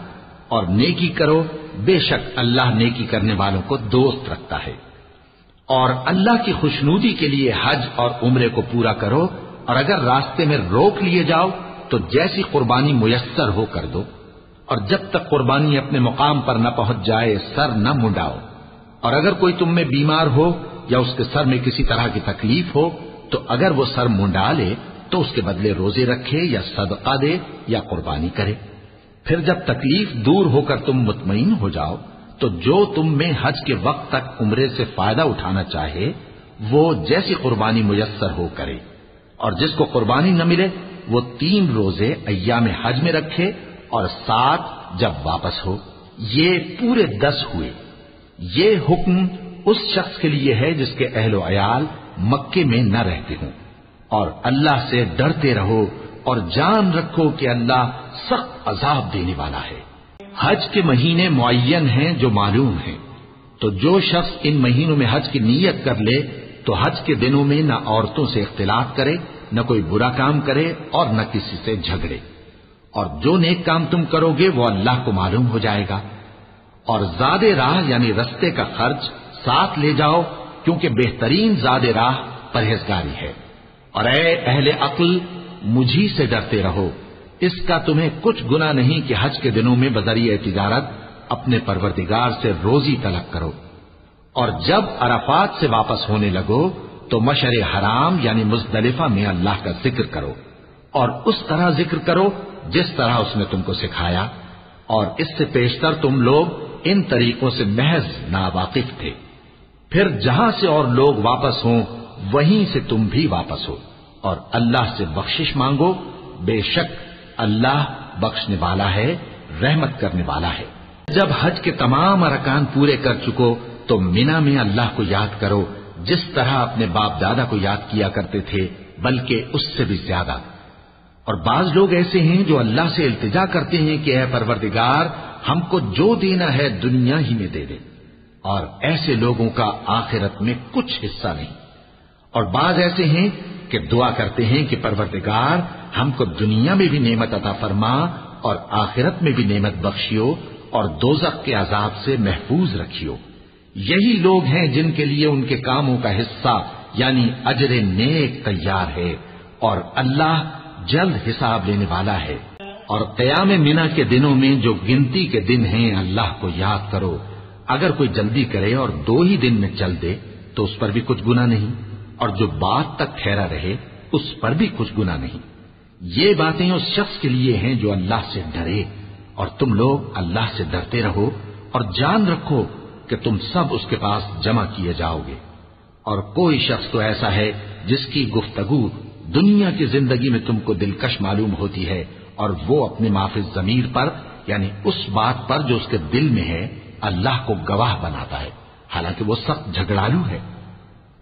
اور نیکی کرو، بے شک اللہ نیکی کرنے والوں کو دوست رکھتا ہے۔ اور اللہ کی خوشنودی کے لیے حج اور عمرے کو پورا کرو، اور اگر راستے میں روک لیے جاؤ تو جیسی قربانی میسر ہو کر دو، اور جب تک قربانی اپنے مقام پر نہ پہنچ جائے سر نہ منڈاؤ۔ اور اگر کوئی تم میں بیمار ہو یا اس کے سر میں کسی طرح کی تکلیف ہو تو اگر وہ سر منڈا لے تو اس کے بدلے روزے رکھے یا صدقہ دے یا قربانی کرے۔ پھر جب تکلیف دور ہو کر تم مطمئن ہو جاؤ تو جو تم میں حج کے وقت تک عمرے سے فائدہ اٹھانا چاہے وہ جیسی قربانی میسر ہو کرے، اور جس کو قربانی نہ ملے وہ 3 روزے ایام حج میں رکھے اور 7 جب واپس ہو، یہ پورے 10 ہوئے۔ یہ حکم اس شخص کے لیے ہے جس کے اہل و عیال مکے میں نہ رہتے ہوں۔ اور اللہ سے ڈرتے رہو اور جان رکھو کہ اللہ سخت عذاب دینے والا ہے۔ حج کے مہینے معین ہیں جو معلوم ہیں، تو جو شخص ان مہینوں میں حج کی نیت کر لے تو حج کے دنوں میں نہ عورتوں سے اختلاط کرے، نہ کوئی برا کام کرے اور نہ کسی سے جھگڑے۔ اور جو نیک کام تم کرو گے وہ اللہ کو معلوم ہو جائے گا۔ اور زاد راہ یعنی رستے کا خرچ ساتھ لے جاؤ، کیونکہ بہترین زاد راہ پرہیزگاری ہے۔ اور اے اہل عقل مجھی سے ڈرتے رہو، اس کا تمہیں کچھ گناہ نہیں کہ حج کے دنوں میں بذریعہ تجارت اپنے پروردگار سے روزی طلب کرو۔ اور جب عرفات سے واپس ہونے لگو تو مشعر حرام یعنی مزدلفہ میں اللہ کا ذکر کرو، اور اس طرح ذکر کرو جس طرح اس نے تم کو سکھایا، اور اس سے پیشتر تم لوگ ان طریقوں سے محض ناواقف تھے۔ پھر جہاں سے اور لوگ واپس ہوں وہیں سے تم بھی واپس ہو، اور اللہ سے بخشش مانگو، بے شک اللہ بخشنے والا ہے، رحمت کرنے والا ہے۔ جب حج کے تمام ارکان پورے کر چکو تو مینا میں اللہ کو یاد کرو جس طرح اپنے باپ دادا کو یاد کیا کرتے تھے، بلکہ اس سے بھی زیادہ۔ اور بعض لوگ ایسے ہیں جو اللہ سے التجا کرتے ہیں کہ اے پروردگار ہم کو جو دینا ہے دنیا ہی میں دے دے، اور ایسے لوگوں کا آخرت میں کچھ حصہ نہیں۔ اور بعض ایسے ہیں کہ دعا کرتے ہیں کہ پروردگار ہم کو دنیا میں بھی نعمت عطا فرما اور آخرت میں بھی نعمت بخشیو اور دوزخ کے عذاب سے محفوظ رکھیو۔ یہی لوگ ہیں جن کے لیے ان کے کاموں کا حصہ یعنی اجر نیک تیار ہے، اور اللہ جلد حساب لینے والا ہے۔ اور قیام منا کے دنوں میں جو گنتی کے دن ہیں اللہ کو یاد کرو، اگر کوئی جلدی کرے اور 2 ہی دن میں چل دے تو اس پر بھی کچھ گناہ نہیں، اور جو بات تک ٹھہرا رہے اس پر بھی کچھ گناہ نہیں۔ یہ باتیں اس شخص کے لیے ہیں جو اللہ سے ڈرے، اور تم لوگ اللہ سے ڈرتے رہو اور جان رکھو کہ تم سب اس کے پاس جمع کیے جاؤ گے۔ اور کوئی شخص تو ایسا ہے جس کی گفتگو دنیا کی زندگی میں تم کو دلکش معلوم ہوتی ہے اور وہ اپنے معافی ضمیر پر یعنی اس بات پر جو اس کے دل میں ہے اللہ کو گواہ بناتا ہے، حالانکہ وہ سخت جھگڑالو ہے۔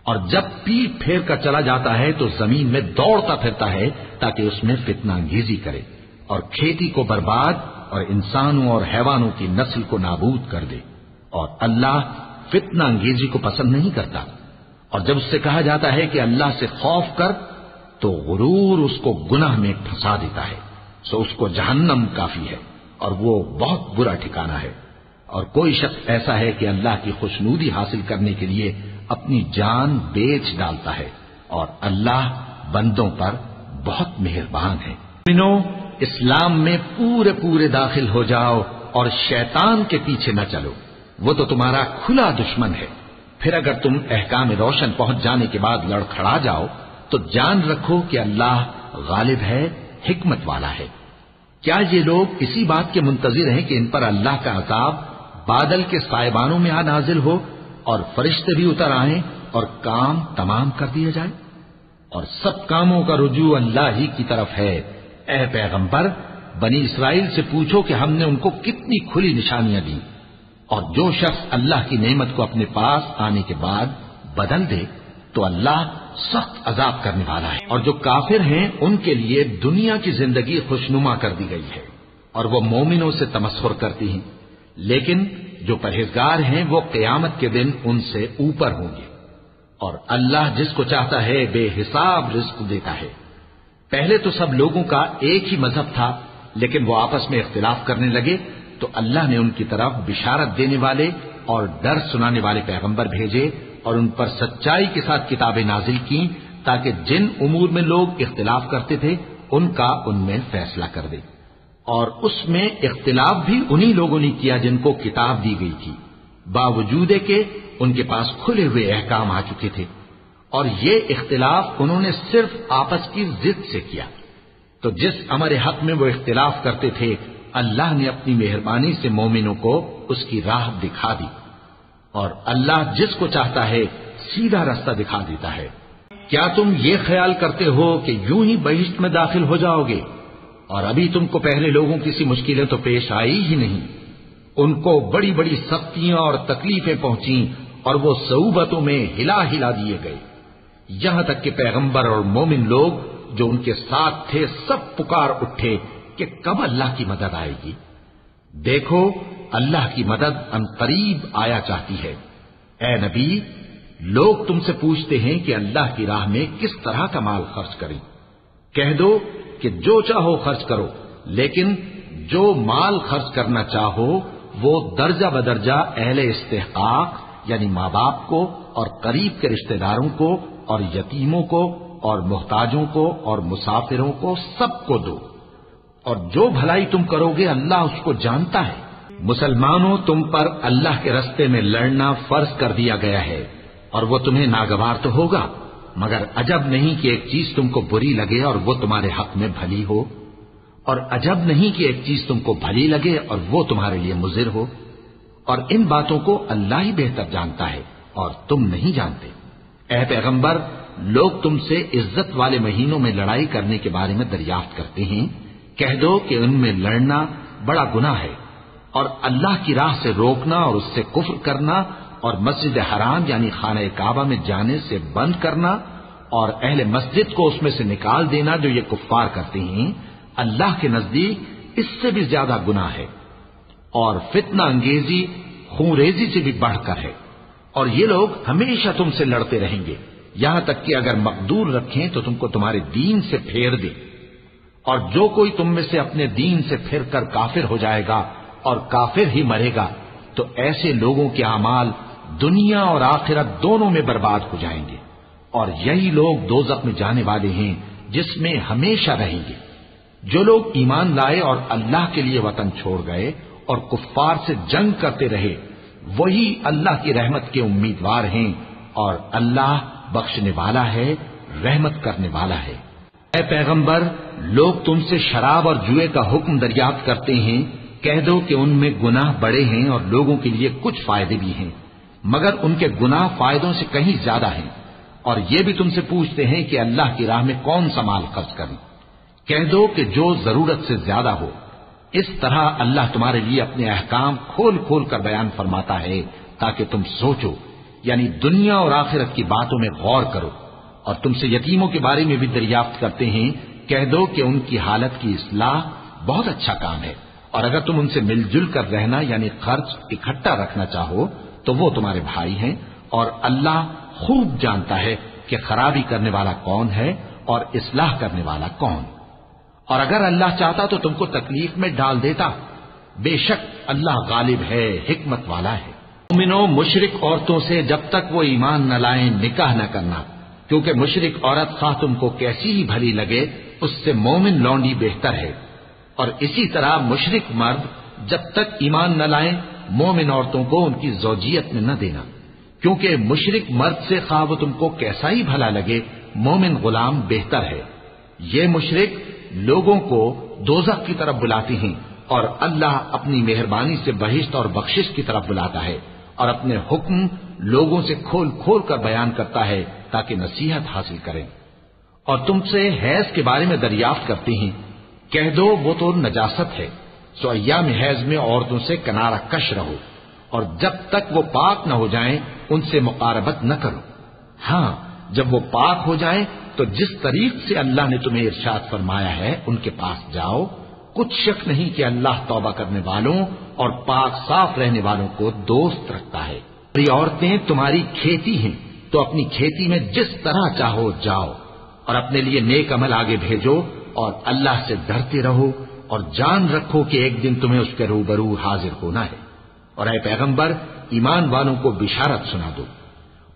اور جب پیٹ پھیر کر چلا جاتا ہے تو زمین میں دوڑتا پھرتا ہے تاکہ اس میں فتنہ انگیزی کرے اور کھیتی کو برباد اور انسانوں اور حیوانوں کی نسل کو نابود کر دے، اور اللہ فتنہ انگیزی کو پسند نہیں کرتا۔ اور جب اس سے کہا جاتا ہے کہ اللہ سے خوف کر تو غرور اس کو گناہ میں پھنسا دیتا ہے، سو اس کو جہنم کافی ہے اور وہ بہت برا ٹھکانہ ہے۔ اور کوئی شخص ایسا ہے کہ اللہ کی خوشنودی حاصل کرنے کے لیے اپنی جان بیچ ڈالتا ہے، اور اللہ بندوں پر بہت مہربان ہے۔ مومنو، اسلام میں پورے داخل ہو جاؤ اور شیطان کے پیچھے نہ چلو، وہ تو تمہارا کھلا دشمن ہے۔ پھر اگر تم احکام روشن پہنچ جانے کے بعد لڑکھڑا جاؤ تو جان رکھو کہ اللہ غالب ہے، حکمت والا ہے۔ کیا یہ لوگ اسی بات کے منتظر ہیں کہ ان پر اللہ کا عذاب بادل کے سائبانوں میں نازل ہو اور فرشتے بھی اتر آئیں اور کام تمام کر دیا جائے؟ اور سب کاموں کا رجوع اللہ ہی کی طرف ہے۔ اے پیغمبر، بنی اسرائیل سے پوچھو کہ ہم نے ان کو کتنی کھلی نشانیاں دی، اور جو شخص اللہ کی نعمت کو اپنے پاس آنے کے بعد بدل دے تو اللہ سخت عذاب کرنے والا ہے۔ اور جو کافر ہیں ان کے لیے دنیا کی زندگی خوشنما کر دی گئی ہے اور وہ مومنوں سے تمسخر کرتی ہیں، لیکن جو پرہیزگار ہیں وہ قیامت کے دن ان سے اوپر ہوں گے۔ اور اللہ جس کو چاہتا ہے بے حساب رزق دیتا ہے۔ پہلے تو سب لوگوں کا ایک ہی مذہب تھا، لیکن وہ آپس میں اختلاف کرنے لگے تو اللہ نے ان کی طرف بشارت دینے والے اور ڈر سنانے والے پیغمبر بھیجے اور ان پر سچائی کے ساتھ کتابیں نازل کی تاکہ جن امور میں لوگ اختلاف کرتے تھے ان کا ان میں فیصلہ کر دے۔ اور اس میں اختلاف بھی انہی لوگوں نے کیا جن کو کتاب دی گئی تھی، باوجود کہ ان کے پاس کھلے ہوئے احکام آ چکے تھے، اور یہ اختلاف انہوں نے صرف آپس کی ضد سے کیا۔ تو جس امر حق میں وہ اختلاف کرتے تھے اللہ نے اپنی مہربانی سے مومنوں کو اس کی راہ دکھا دی، اور اللہ جس کو چاہتا ہے سیدھا راستہ دکھا دیتا ہے۔ کیا تم یہ خیال کرتے ہو کہ یوں ہی بہشت میں داخل ہو جاؤ گے، اور ابھی تم کو پہلے لوگوں کی سی مشکلیں تو پیش آئی ہی نہیں؟ ان کو بڑی بڑی سختیاں اور تکلیفیں پہنچیں اور وہ صعوبتوں میں ہلا دیے گئے، یہاں تک کہ پیغمبر اور مومن لوگ جو ان کے ساتھ تھے سب پکار اٹھے کہ کب اللہ کی مدد آئے گی۔ دیکھو اللہ کی مدد ان قریب آیا چاہتی ہے۔ اے نبی، لوگ تم سے پوچھتے ہیں کہ اللہ کی راہ میں کس طرح کا مال خرچ کریں۔ کہہ دو کہ جو چاہو خرچ کرو، لیکن جو مال خرچ کرنا چاہو وہ درجہ بدرجہ اہل استحقاق یعنی ماں باپ کو اور قریب کے رشتہ داروں کو اور یتیموں کو اور محتاجوں کو اور مسافروں کو سب کو دو، اور جو بھلائی تم کرو گے اللہ اس کو جانتا ہے۔ مسلمانوں، تم پر اللہ کے رستے میں لڑنا فرض کر دیا گیا ہے، اور وہ تمہیں ناگوار تو ہوگا، مگر عجب نہیں کہ ایک چیز تم کو بری لگے اور وہ تمہارے حق میں بھلی ہو، اور عجب نہیں کہ ایک چیز تم کو بھلی لگے اور وہ تمہارے لیے مضر ہو، اور ان باتوں کو اللہ ہی بہتر جانتا ہے اور تم نہیں جانتے۔ اے پیغمبر، لوگ تم سے عزت والے مہینوں میں لڑائی کرنے کے بارے میں دریافت کرتے ہیں، کہہ دو کہ ان میں لڑنا بڑا گناہ ہے، اور اللہ کی راہ سے روکنا اور اس سے کفر کرنا اور مسجد حرام یعنی خانہ کعبہ میں جانے سے بند کرنا اور اہل مسجد کو اس میں سے نکال دینا جو یہ کفار کرتے ہیں، اللہ کے نزدیک اس سے بھی زیادہ گناہ ہے، اور فتنہ انگیزی خونریزی سے بھی بڑھ کر ہے۔ اور یہ لوگ ہمیشہ تم سے لڑتے رہیں گے، یہاں تک کہ اگر مقدور رکھیں تو تم کو تمہارے دین سے پھیر دے، اور جو کوئی تم میں سے اپنے دین سے پھر کر کافر ہو جائے گا اور کافر ہی مرے گا تو ایسے لوگوں کے اعمال دنیا اور آخرت دونوں میں برباد ہو جائیں گے، اور یہی لوگ دوزخ میں جانے والے ہیں جس میں ہمیشہ رہیں گے۔ جو لوگ ایمان لائے اور اللہ کے لیے وطن چھوڑ گئے اور کفار سے جنگ کرتے رہے وہی اللہ کی رحمت کے امیدوار ہیں، اور اللہ بخشنے والا ہے، رحمت کرنے والا ہے۔ اے پیغمبر، لوگ تم سے شراب اور جوئے کا حکم دریافت کرتے ہیں، کہہ دو کہ ان میں گناہ بڑے ہیں اور لوگوں کے لیے کچھ فائدے بھی ہیں، مگر ان کے گناہ فائدوں سے کہیں زیادہ ہیں۔ اور یہ بھی تم سے پوچھتے ہیں کہ اللہ کی راہ میں کون سا مال خرچ کریں۔ کہہ دو کہ جو ضرورت سے زیادہ ہو. اس طرح اللہ تمہارے لیے اپنے احکام کھول کھول کر بیان فرماتا ہے تاکہ تم سوچو، یعنی دنیا اور آخرت کی باتوں میں غور کرو. اور تم سے یتیموں کے بارے میں بھی دریافت کرتے ہیں، کہہ دو کہ ان کی حالت کی اصلاح بہت اچھا کام ہے، اور اگر تم ان سے مل جل کر رہنا یعنی خرچ اکٹھا رکھنا چاہو تو وہ تمہارے بھائی ہیں، اور اللہ خوب جانتا ہے کہ خرابی کرنے والا کون ہے اور اصلاح کرنے والا کون. اور اگر اللہ چاہتا تو تم کو تکلیف میں ڈال دیتا، بے شک اللہ غالب ہے، حکمت والا ہے. مومنوں، مشرک عورتوں سے جب تک وہ ایمان نہ لائیں نکاح نہ کرنا، کیونکہ مشرک عورت خواہ تم کو کیسی ہی بھلی لگے اس سے مومن لونڈی بہتر ہے. اور اسی طرح مشرک مرد جب تک ایمان نہ لائیں مومن عورتوں کو ان کی زوجیت میں نہ دینا، کیونکہ مشرک مرد سے خواہ وہ تم کو کیسا ہی بھلا لگے مومن غلام بہتر ہے. یہ مشرک لوگوں کو دوزخ کی طرف بلاتے ہیں، اور اللہ اپنی مہربانی سے بہشت اور بخشش کی طرف بلاتا ہے، اور اپنے حکم لوگوں سے کھول کھول کر بیان کرتا ہے تاکہ نصیحت حاصل کریں. اور تم سے حیض کے بارے میں دریافت کرتے ہیں، کہہ دو وہ تو نجاست ہے، سو ایام حیض میں عورتوں سے کنارہ کش رہو، اور جب تک وہ پاک نہ ہو جائیں ان سے مقاربت نہ کرو. ہاں، جب وہ پاک ہو جائیں تو جس طریق سے اللہ نے تمہیں ارشاد فرمایا ہے ان کے پاس جاؤ. کچھ شک نہیں کہ اللہ توبہ کرنے والوں اور پاک صاف رہنے والوں کو دوست رکھتا ہے. یہ عورتیں تمہاری کھیتی ہیں تو اپنی کھیتی میں جس طرح چاہو جاؤ، اور اپنے لیے نیک عمل آگے بھیجو، اور اللہ سے ڈرتے رہو، اور جان رکھو کہ ایک دن تمہیں اس کے روبرو حاضر ہونا ہے. اور اے پیغمبر، ایمان والوں کو بشارت سنا دو،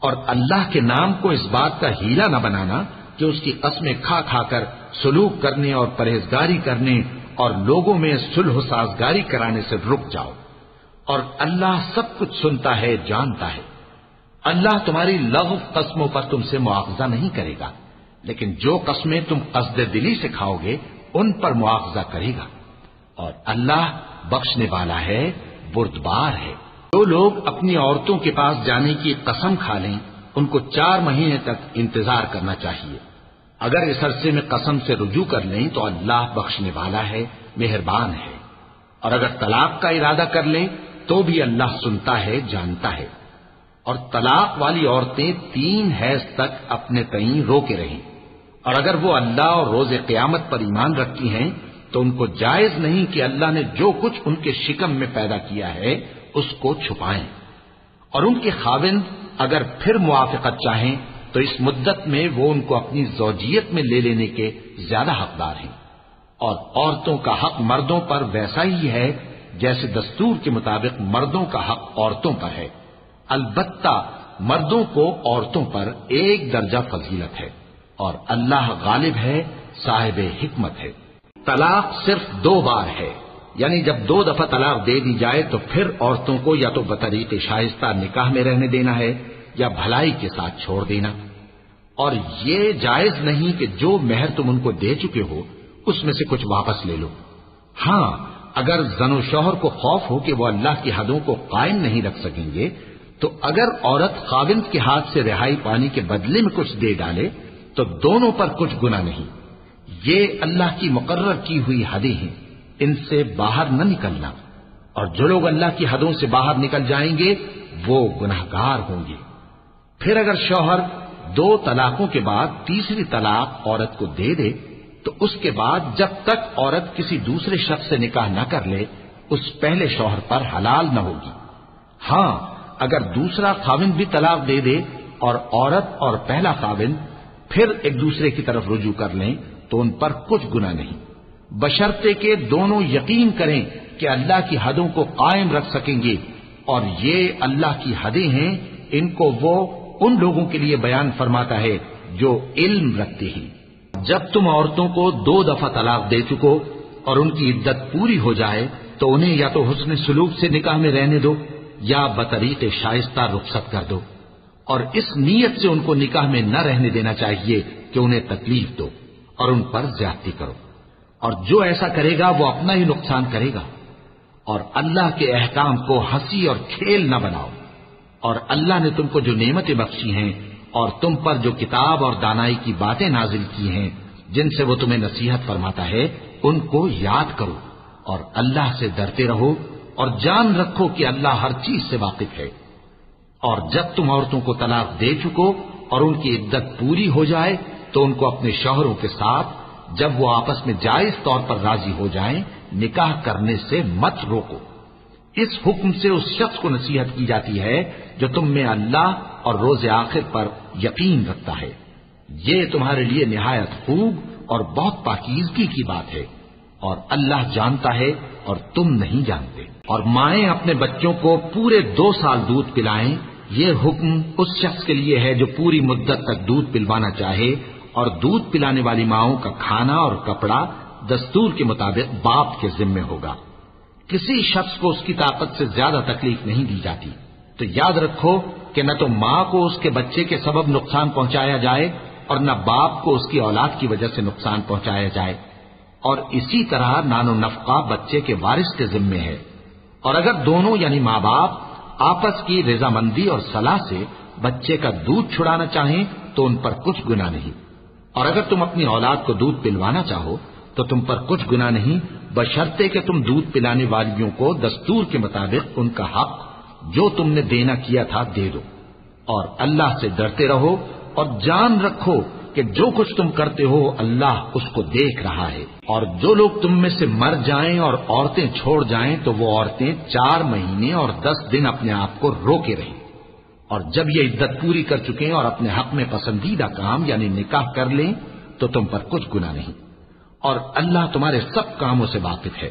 اور اللہ کے نام کو اس بات کا ہیلا نہ بنانا کہ اس کی قسمیں کھا کھا کر سلوک کرنے اور پرہیزگاری کرنے اور لوگوں میں صلح و سازگاری کرانے سے رک جاؤ. اور اللہ سب کچھ سنتا ہے، جانتا ہے. اللہ تمہاری لغو قسموں پر تم سے مواخذہ نہیں کرے گا، لیکن جو قسمیں تم قصد دلی سے کھاؤ گے ان پر مواخذہ کرے گا. اور اللہ بخشنے والا ہے، بردبار ہے. جو لوگ اپنی عورتوں کے پاس جانے کی قسم کھا لیں ان کو 4 مہینے تک انتظار کرنا چاہیے. اگر اس عرصے میں قسم سے رجوع کر لیں تو اللہ بخشنے والا ہے، مہربان ہے. اور اگر طلاق کا ارادہ کر لیں تو بھی اللہ سنتا ہے، جانتا ہے. اور طلاق والی عورتیں 3 حیض تک اپنے تئیں روکے رہیں، اور اگر وہ اللہ اور روز قیامت پر ایمان رکھتی ہیں تو ان کو جائز نہیں کہ اللہ نے جو کچھ ان کے شکم میں پیدا کیا ہے اس کو چھپائیں. اور ان کے خاوند اگر پھر موافقت چاہیں تو اس مدت میں وہ ان کو اپنی زوجیت میں لے لینے کے زیادہ حقدار ہیں. اور عورتوں کا حق مردوں پر ویسا ہی ہے جیسے دستور کے مطابق مردوں کا حق عورتوں پر ہے. البتہ مردوں کو عورتوں پر 1 درجہ فضیلت ہے، اور اللہ غالب ہے، صاحب حکمت ہے. طلاق صرف 2 بار ہے، یعنی جب 2 دفعہ طلاق دے دی جائے تو پھر عورتوں کو یا تو بطریق شائستہ نکاح میں رہنے دینا ہے یا بھلائی کے ساتھ چھوڑ دینا. اور یہ جائز نہیں کہ جو مہر تم ان کو دے چکے ہو اس میں سے کچھ واپس لے لو. ہاں، اگر زن و شوہر کو خوف ہو کہ وہ اللہ کی حدوں کو قائم نہیں رکھ سکیں گے تو اگر عورت خاوند کے ہاتھ سے رہائی پانے کے بدلے میں کچھ دے ڈالے تو دونوں پر کچھ گناہ نہیں. یہ اللہ کی مقرر کی ہوئی حدیں ہیں، ان سے باہر نہ نکلنا. اور جو لوگ اللہ کی حدوں سے باہر نکل جائیں گے وہ گناہگار ہوں گے. پھر اگر شوہر 2 طلاقوں کے بعد تیسری طلاق عورت کو دے دے تو اس کے بعد جب تک عورت کسی دوسرے شخص سے نکاح نہ کر لے اس پہلے شوہر پر حلال نہ ہوگی. ہاں، اگر دوسرا خاوند بھی طلاق دے دے اور عورت اور پہلا خاوند پھر ایک دوسرے کی طرف رجوع کر لیں تو ان پر کچھ گناہ نہیں، بشرطے کہ دونوں یقین کریں کہ اللہ کی حدوں کو قائم رکھ سکیں گے. اور یہ اللہ کی حدیں ہیں، ان کو وہ ان لوگوں کے لیے بیان فرماتا ہے جو علم رکھتے ہیں. جب تم عورتوں کو 2 دفعہ طلاق دے چکو اور ان کی عدت پوری ہو جائے تو انہیں یا تو حسن سلوک سے نکاح میں رہنے دو یا بطریق شائستہ رخصت کر دو. اور اس نیت سے ان کو نکاح میں نہ رہنے دینا چاہیے کہ انہیں تکلیف دو اور ان پر زیادتی کرو. اور جو ایسا کرے گا وہ اپنا ہی نقصان کرے گا. اور اللہ کے احکام کو ہنسی اور کھیل نہ بناؤ. اور اللہ نے تم کو جو نعمتیں بخشی ہیں اور تم پر جو کتاب اور دانائی کی باتیں نازل کی ہیں جن سے وہ تمہیں نصیحت فرماتا ہے ان کو یاد کرو، اور اللہ سے ڈرتے رہو، اور جان رکھو کہ اللہ ہر چیز سے واقف ہے۔ اور جب تم عورتوں کو طلاق دے چکو اور ان کی عدت پوری ہو جائے تو ان کو اپنے شوہروں کے ساتھ جب وہ آپس میں جائز طور پر راضی ہو جائیں نکاح کرنے سے مت روکو۔ اس حکم سے اس شخص کو نصیحت کی جاتی ہے جو تم میں اللہ اور روز آخر پر یقین رکھتا ہے۔ یہ تمہارے لیے نہایت خوب اور بہت پاکیزگی کی بات ہے، اور اللہ جانتا ہے اور تم نہیں جانتے۔ اور مائیں اپنے بچوں کو پورے 2 سال دودھ پلائیں، یہ حکم اس شخص کے لیے ہے جو پوری مدت تک دودھ پلوانا چاہے، اور دودھ پلانے والی ماؤں کا کھانا اور کپڑا دستور کے مطابق باپ کے ذمے ہوگا۔ کسی شخص کو اس کی طاقت سے زیادہ تکلیف نہیں دی جاتی، تو یاد رکھو کہ نہ تو ماں کو اس کے بچے کے سبب نقصان پہنچایا جائے اور نہ باپ کو اس کی اولاد کی وجہ سے نقصان پہنچایا جائے، اور اسی طرح نان و نفقہ بچے کے وارث کے ذمے ہے۔ اور اگر دونوں یعنی ماں باپ آپس کی رضامندی اور صلاح سے بچے کا دودھ چھڑانا چاہیں تو ان پر کچھ گناہ نہیں، اور اگر تم اپنی اولاد کو دودھ پلوانا چاہو تو تم پر کچھ گناہ نہیں، بشرطے کہ تم دودھ پلانے والیوں کو دستور کے مطابق ان کا حق جو تم نے دینا کیا تھا دے دو۔ اور اللہ سے ڈرتے رہو اور جان رکھو کہ جو کچھ تم کرتے ہو اللہ اس کو دیکھ رہا ہے۔ اور جو لوگ تم میں سے مر جائیں اور عورتیں چھوڑ جائیں تو وہ عورتیں 4 مہینے اور 10 دن اپنے آپ کو روکے رہیں، اور جب یہ عدت پوری کر چکیں اور اپنے حق میں پسندیدہ کام یعنی نکاح کر لیں تو تم پر کچھ گناہ نہیں، اور اللہ تمہارے سب کاموں سے واقف ہے۔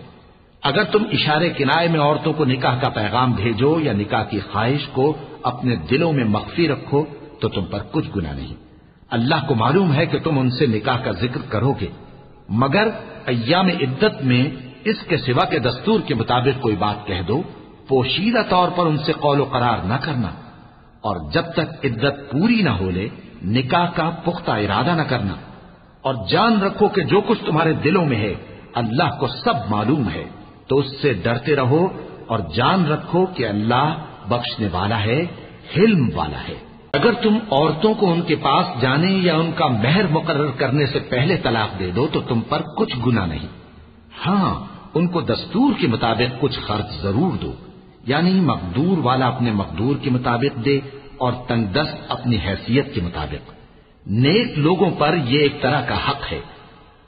اگر تم اشارے کنائے میں عورتوں کو نکاح کا پیغام بھیجو یا نکاح کی خواہش کو اپنے دلوں میں مخفی رکھو تو تم پر کچھ گناہ نہیں۔ اللہ کو معلوم ہے کہ تم ان سے نکاح کا ذکر کرو گے، مگر ایام عدت میں اس کے سوا کے دستور کے مطابق کوئی بات کہہ دو، پوشیدہ طور پر ان سے قول و قرار نہ کرنا، اور جب تک عدت پوری نہ ہو لے نکاح کا پختہ ارادہ نہ کرنا۔ اور جان رکھو کہ جو کچھ تمہارے دلوں میں ہے اللہ کو سب معلوم ہے، تو اس سے ڈرتے رہو اور جان رکھو کہ اللہ بخشنے والا ہے، حلم والا ہے۔ اگر تم عورتوں کو ان کے پاس جانے یا ان کا مہر مقرر کرنے سے پہلے طلاق دے دو تو تم پر کچھ گناہ نہیں، ہاں ان کو دستور کے مطابق کچھ خرچ ضرور دو، یعنی مقدور والا اپنے مقدور کے مطابق دے اور تنگ دست اپنی حیثیت کے مطابق۔ نیک لوگوں پر یہ ایک طرح کا حق ہے۔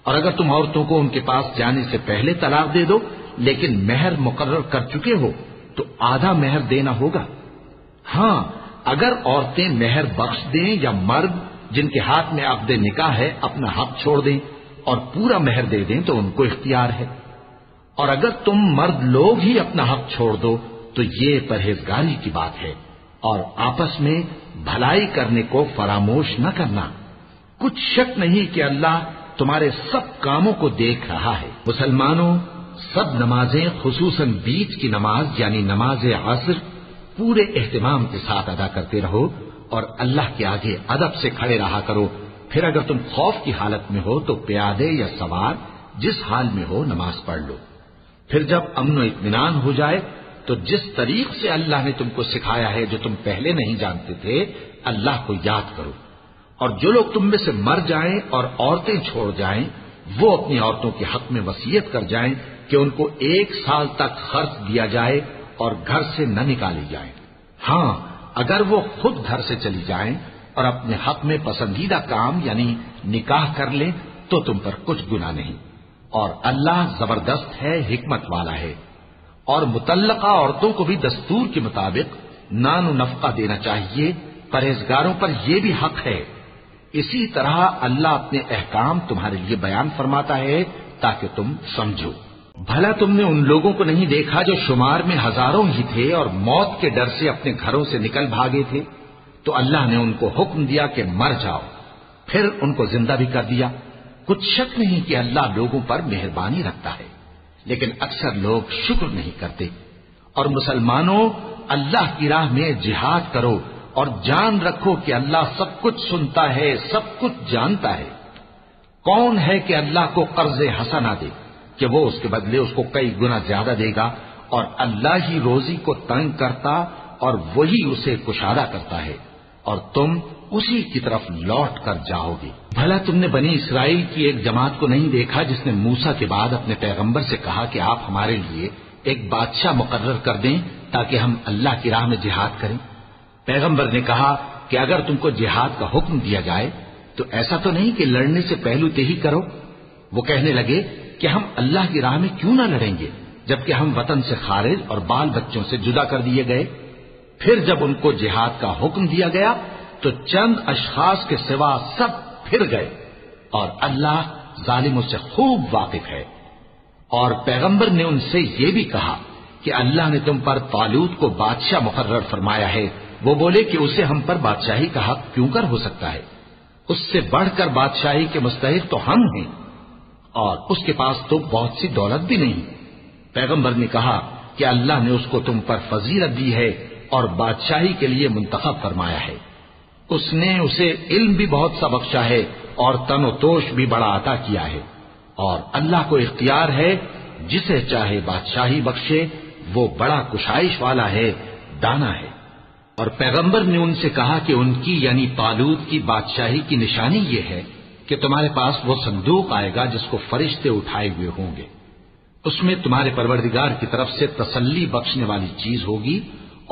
اور اگر تم عورتوں کو ان کے پاس جانے سے پہلے طلاق دے دو لیکن مہر مقرر کر چکے ہو تو آدھا مہر دینا ہوگا۔ ہاں اگر عورتیں مہر بخش دیں یا مرد جن کے ہاتھ میں عقد نکاح ہے اپنا حق چھوڑ دیں اور پورا مہر دے دیں تو ان کو اختیار ہے۔ اور اگر تم مرد لوگ ہی اپنا حق چھوڑ دو تو یہ پرہیزگاری کی بات ہے، اور آپس میں بھلائی کرنے کو فراموش نہ کرنا۔ کچھ شک نہیں کہ اللہ تمہارے سب کاموں کو دیکھ رہا ہے۔ مسلمانوں، سب نمازیں خصوصاً بیچ کی نماز یعنی نماز عصر پورے اہتمام کے ساتھ ادا کرتے رہو اور اللہ کے آگے ادب سے کھڑے رہا کرو۔ پھر اگر تم خوف کی حالت میں ہو تو پیادے یا سوار جس حال میں ہو نماز پڑھ لو۔ پھر جب امن و اطمینان ہو جائے تو جس طریق سے اللہ نے تم کو سکھایا ہے جو تم پہلے نہیں جانتے تھے اللہ کو یاد کرو۔ اور جو لوگ تم میں سے مر جائیں اور عورتیں چھوڑ جائیں وہ اپنی عورتوں کے حق میں وصیت کر جائیں کہ ان کو 1 سال تک خرچ دیا جائے اور گھر سے نہ نکالی جائیں۔ ہاں اگر وہ خود گھر سے چلی جائیں اور اپنے حق میں پسندیدہ کام یعنی نکاح کر لیں تو تم پر کچھ گناہ نہیں، اور اللہ زبردست ہے، حکمت والا ہے۔ اور مطلقہ عورتوں کو بھی دستور کے مطابق نان و نفقہ دینا چاہیے، پرہیزگاروں پر یہ بھی حق ہے۔ اسی طرح اللہ اپنے احکام تمہارے لیے بیان فرماتا ہے تاکہ تم سمجھو۔ بھلا تم نے ان لوگوں کو نہیں دیکھا جو شمار میں ہزاروں ہی تھے اور موت کے ڈر سے اپنے گھروں سے نکل بھاگے تھے، تو اللہ نے ان کو حکم دیا کہ مر جاؤ، پھر ان کو زندہ بھی کر دیا۔ کچھ شک نہیں کہ اللہ لوگوں پر مہربانی رکھتا ہے، لیکن اکثر لوگ شکر نہیں کرتے۔ اور مسلمانوں، اللہ کی راہ میں جہاد کرو اور جان رکھو کہ اللہ سب کچھ سنتا ہے، سب کچھ جانتا ہے۔ کون ہے کہ اللہ کو قرض حسنہ دے کہ وہ اس کے بدلے اس کو کئی گنا زیادہ دے گا، اور اللہ ہی روزی کو تنگ کرتا اور وہی اسے کشادہ کرتا ہے، اور تم اسی کی طرف لوٹ کر جاؤ گے۔ بھلا تم نے بنی اسرائیل کی ایک جماعت کو نہیں دیکھا جس نے موسیٰ کے بعد اپنے پیغمبر سے کہا کہ آپ ہمارے لیے ایک بادشاہ مقرر کر دیں تاکہ ہم اللہ کی راہ میں جہاد کریں؟ پیغمبر نے کہا کہ اگر تم کو جہاد کا حکم دیا جائے تو ایسا تو نہیں کہ لڑنے سے پہلو تہی کرو۔ وہ کہنے لگے کہ ہم اللہ کی راہ میں کیوں نہ لڑیں گے جبکہ ہم وطن سے خارج اور بال بچوں سے جدا کر دیے گئے۔ پھر جب ان کو جہاد کا حکم دیا گیا تو چند اشخاص کے سوا سب پھر گئے، اور اللہ ظالموں سے خوب واقف ہے۔ اور پیغمبر نے ان سے یہ بھی کہا کہ اللہ نے تم پر طالوت کو بادشاہ مقرر فرمایا ہے۔ وہ بولے کہ اسے ہم پر بادشاہی کا حق کیوں کر ہو سکتا ہے؟ اس سے بڑھ کر بادشاہی کے مستحق تو ہم ہیں، اور اس کے پاس تو بہت سی دولت بھی نہیں۔ پیغمبر نے کہا کہ اللہ نے اس کو تم پر فضیلت دی ہے اور بادشاہی کے لیے منتخب فرمایا ہے۔ اس نے اسے علم بھی بہت سا بخشا ہے اور تن و توش بھی بڑا عطا کیا ہے، اور اللہ کو اختیار ہے جسے چاہے بادشاہی بخشے، وہ بڑا کشائش والا ہے، دانا ہے۔ اور پیغمبر نے ان سے کہا کہ ان کی یعنی طالوت کی بادشاہی کی نشانی یہ ہے کہ تمہارے پاس وہ صندوق آئے گا جس کو فرشتے اٹھائے ہوئے ہوں گے۔ اس میں تمہارے پروردگار کی طرف سے تسلی بخشنے والی چیز ہوگی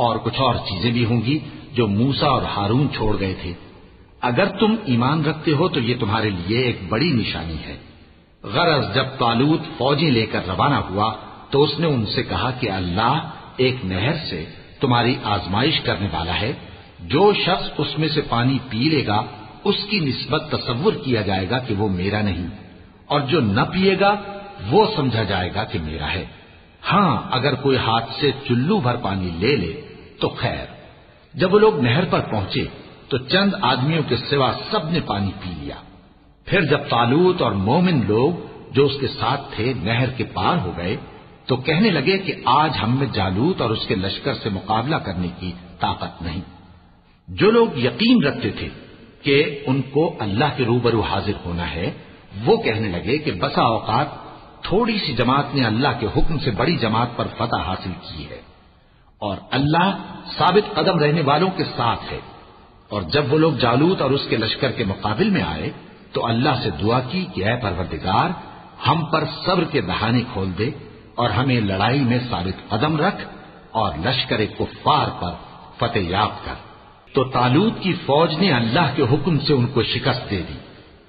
اور کچھ اور چیزیں بھی ہوں گی جو موسیٰ اور ہارون چھوڑ گئے تھے۔ اگر تم ایمان رکھتے ہو تو یہ تمہارے لیے ایک بڑی نشانی ہے۔ غرض جب طالوت فوجیں لے کر روانہ ہوا تو اس نے ان سے کہا کہ اللہ ایک نہر سے تمہاری آزمائش کرنے والا ہے، جو شخص اس میں سے پانی پی لے گا اس کی نسبت تصور کیا جائے گا کہ وہ میرا نہیں، اور جو نہ پیے گا وہ سمجھا جائے گا کہ میرا ہے۔ ہاں اگر کوئی ہاتھ سے چلو بھر پانی لے لے تو خیر۔ جب وہ لوگ نہر پر پہنچے تو چند آدمیوں کے سوا سب نے پانی پی لیا۔ پھر جب طالوت اور مومن لوگ جو اس کے ساتھ تھے نہر کے پار ہو گئے تو کہنے لگے کہ آج ہم میں جالوت اور اس کے لشکر سے مقابلہ کرنے کی طاقت نہیں۔ جو لوگ یقین رکھتے تھے کہ ان کو اللہ کے روبرو حاضر ہونا ہے وہ کہنے لگے کہ بسا اوقات تھوڑی سی جماعت نے اللہ کے حکم سے بڑی جماعت پر فتح حاصل کی ہے، اور اللہ ثابت قدم رہنے والوں کے ساتھ ہے۔ اور جب وہ لوگ جالوت اور اس کے لشکر کے مقابل میں آئے تو اللہ سے دعا کی کہ اے پروردگار ہم پر صبر کے دہانے کھول دے اور ہمیں لڑائی میں ثابت قدم رکھ اور لشکر کفار پر فتح یاب کر۔ تو طالوت کی فوج نے اللہ کے حکم سے ان کو شکست دے دی،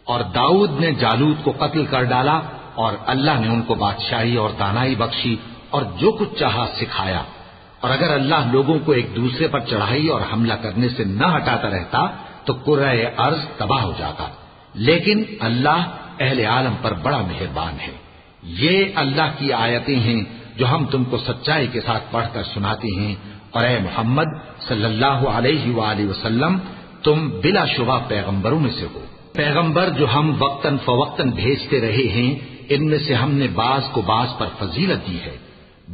اور داؤد نے جالوت کو قتل کر ڈالا، اور اللہ نے ان کو بادشاہی اور دانائی بخشی اور جو کچھ چاہا سکھایا۔ اور اگر اللہ لوگوں کو ایک دوسرے پر چڑھائی اور حملہ کرنے سے نہ ہٹاتا رہتا تو کرۂ ارض تباہ ہو جاتا، لیکن اللہ اہل عالم پر بڑا مہربان ہے۔ یہ اللہ کی آیتیں ہیں جو ہم تم کو سچائی کے ساتھ پڑھ کر سناتے ہیں، اور اے محمد صلی اللہ علیہ وآلہ وسلم تم بلا شبہ پیغمبروں میں سے ہو۔ پیغمبر جو ہم وقتاً فوقتاً بھیجتے رہے ہیں ان میں سے ہم نے بعض کو بعض پر فضیلت دی ہے،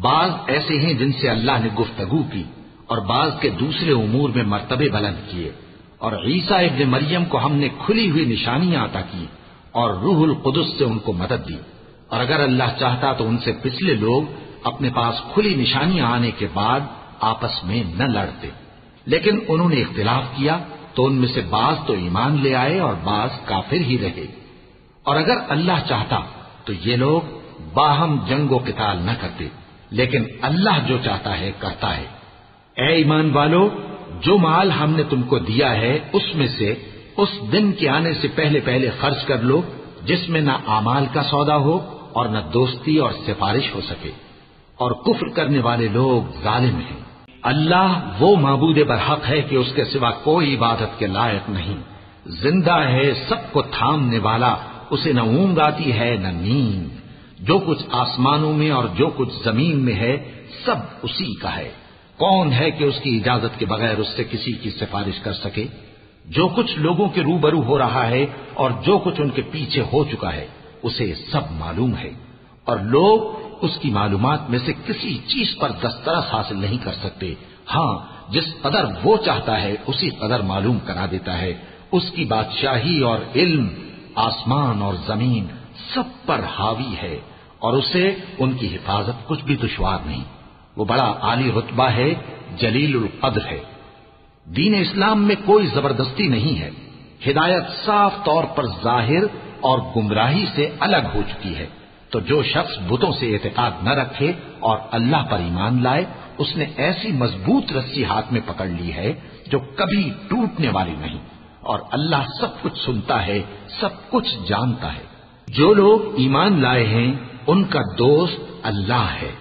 بعض ایسے ہیں جن سے اللہ نے گفتگو کی اور بعض کے دوسرے امور میں مرتبے بلند کیے، اور عیسیٰ ابن مریم کو ہم نے کھلی ہوئی نشانیاں عطا کی اور روح القدس سے ان کو مدد دی، اور اگر اللہ چاہتا تو ان سے پچھلے لوگ اپنے پاس کھلی نشانیاں آنے کے بعد آپس میں نہ لڑتے، لیکن انہوں نے اختلاف کیا تو ان میں سے بعض تو ایمان لے آئے اور بعض کافر ہی رہے۔ اور اگر اللہ چاہتا تو یہ لوگ باہم جنگ و قتال نہ کرتے، لیکن اللہ جو چاہتا ہے کرتا ہے۔ اے ایمان والو، جو مال ہم نے تم کو دیا ہے اس میں سے اس دن کے آنے سے پہلے پہلے خرچ کر لو جس میں نہ اعمال کا سودا ہو اور نہ دوستی اور سفارش ہو سکے، اور کفر کرنے والے لوگ ظالم ہیں۔ اللہ وہ معبود برحق ہے کہ اس کے سوا کوئی عبادت کے لائق نہیں، زندہ ہے، سب کو تھامنے والا، اسے نہ اونگ آتی ہے نہ نیند، جو کچھ آسمانوں میں اور جو کچھ زمین میں ہے سب اسی کا ہے۔ کون ہے کہ اس کی اجازت کے بغیر اس سے کسی کی سفارش کر سکے؟ جو کچھ لوگوں کے روبرو ہو رہا ہے اور جو کچھ ان کے پیچھے ہو چکا ہے اسے سب معلوم ہے، اور لوگ اس کی معلومات میں سے کسی چیز پر دسترس حاصل نہیں کر سکتے۔ ہاں جس قدر وہ چاہتا ہے اسی قدر معلوم کرا دیتا ہے۔ اس کی بادشاہی اور علم آسمان اور زمین سب پر حاوی ہے، اور اسے ان کی حفاظت کچھ بھی دشوار نہیں۔ وہ بڑا عالی رتبہ ہے، جلیل القدر ہے۔ دین اسلام میں کوئی زبردستی نہیں ہے، ہدایت صاف طور پر ظاہر اور گمراہی سے الگ ہو چکی ہے۔ تو جو شخص بتوں سے اعتقاد نہ رکھے اور اللہ پر ایمان لائے، اس نے ایسی مضبوط رسی ہاتھ میں پکڑ لی ہے جو کبھی ٹوٹنے والی نہیں، اور اللہ سب کچھ سنتا ہے، سب کچھ جانتا ہے۔ جو لوگ ایمان لائے ہیں ان کا دوست اللہ ہے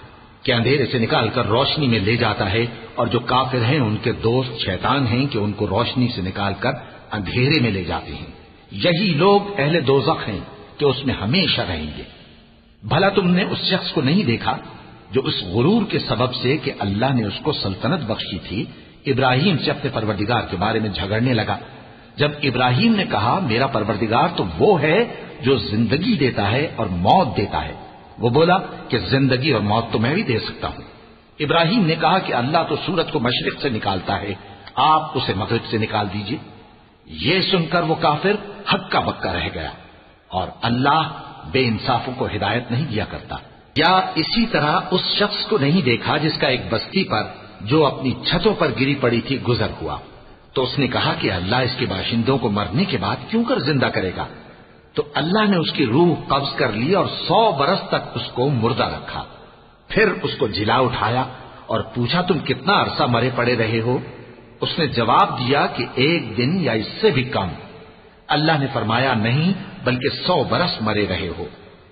کہ اندھیرے سے نکال کر روشنی میں لے جاتا ہے، اور جو کافر ہیں ان کے دوست شیطان ہیں کہ ان کو روشنی سے نکال کر اندھیرے میں لے جاتے ہیں۔ یہی لوگ اہل دوزخ ہیں کہ اس میں ہمیشہ رہیں گے۔ بھلا تم نے اس شخص کو نہیں دیکھا جو اس غرور کے سبب سے کہ اللہ نے اس کو سلطنت بخشی تھی، ابراہیم سے اپنے پروردگار کے بارے میں جھگڑنے لگا؟ جب ابراہیم نے کہا میرا پروردگار تو وہ ہے جو زندگی دیتا ہے اور موت دیتا ہے، وہ بولا کہ زندگی اور موت تو میں بھی دے سکتا ہوں۔ ابراہیم نے کہا کہ اللہ تو سورج کو مشرق سے نکالتا ہے، آپ اسے مغرب سے نکال دیجئے۔ یہ سن کر وہ کافر ہکا بکا رہ گیا، اور اللہ بے انصافوں کو ہدایت نہیں دیا کرتا۔ یا اسی طرح اس شخص کو نہیں دیکھا جس کا ایک بستی پر جو اپنی چھتوں پر گری پڑی تھی گزر ہوا، تو اس نے کہا کہ اللہ اس کے باشندوں کو مرنے کے بعد کیوں کر زندہ کرے گا؟ تو اللہ نے اس کی روح قبض کر لی اور 100 برس تک اس کو مردہ رکھا، پھر اس کو جلا اٹھایا اور پوچھا تم کتنا عرصہ مرے پڑے رہے ہو؟ اس نے جواب دیا کہ 1 دن یا اس سے بھی کم۔ اللہ نے فرمایا نہیں بلکہ 100 برس مرے رہے ہو،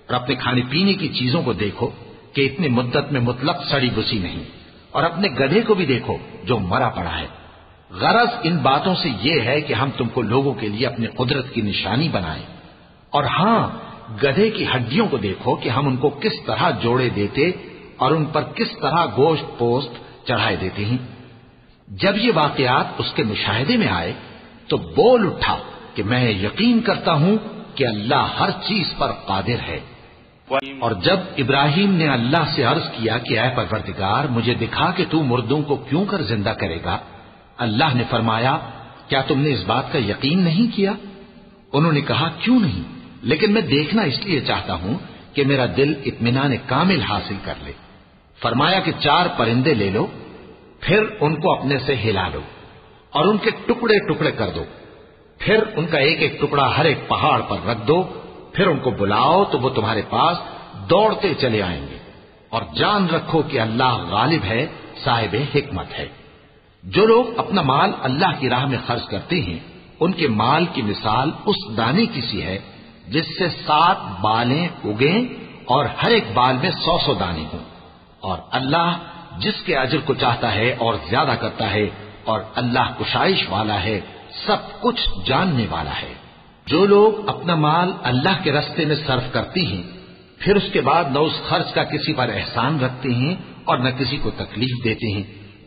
اور اپنے کھانے پینے کی چیزوں کو دیکھو کہ اتنی مدت میں مطلق سڑی بسی نہیں، اور اپنے گدھے کو بھی دیکھو جو مرا پڑا ہے۔ غرض ان باتوں سے یہ ہے کہ ہم تم کو لوگوں کے لیے اپنی قدرت کی نشانی بنائیں، اور ہاں گدھے کی ہڈیوں کو دیکھو کہ ہم ان کو کس طرح جوڑے دیتے اور ان پر کس طرح گوشت پوست چڑھائے دیتے ہیں۔ جب یہ واقعات اس کے مشاہدے میں آئے تو بول اٹھا کہ میں یقین کرتا ہوں کہ اللہ ہر چیز پر قادر ہے۔ اور جب ابراہیم نے اللہ سے عرض کیا کہ اے پروردگار مجھے دکھا کہ تو مردوں کو کیوں کر زندہ کرے گا، اللہ نے فرمایا کیا تم نے اس بات کا یقین نہیں کیا؟ انہوں نے کہا کیوں نہیں، لیکن میں دیکھنا اس لیے چاہتا ہوں کہ میرا دل اطمینان کامل حاصل کر لے۔ فرمایا کہ 4 پرندے لے لو، پھر ان کو اپنے سے ہلا لو اور ان کے ٹکڑے ٹکڑے کر دو، پھر ان کا ایک ایک ٹکڑا ہر ایک پہاڑ پر رکھ دو، پھر ان کو بلاؤ تو وہ تمہارے پاس دوڑتے چلے آئیں گے، اور جان رکھو کہ اللہ غالب ہے، صاحب حکمت ہے۔ جو لوگ اپنا مال اللہ کی راہ میں خرچ کرتے ہیں ان کے مال کی مثال اس دانے کی سی ہے جس سے 7 بالیں اگیں اور ہر ایک بال میں 100 دانے ہوں، اور اللہ جس کے اجر کو چاہتا ہے اور زیادہ کرتا ہے، اور اللہ کشائش والا ہے، سب کچھ جاننے والا ہے۔ جو لوگ اپنا مال اللہ کے راستے میں صرف کرتے ہیں پھر اس کے بعد نہ اس خرچ کا کسی پر احسان رکھتے ہیں اور نہ کسی کو تکلیف دیتے ہیں،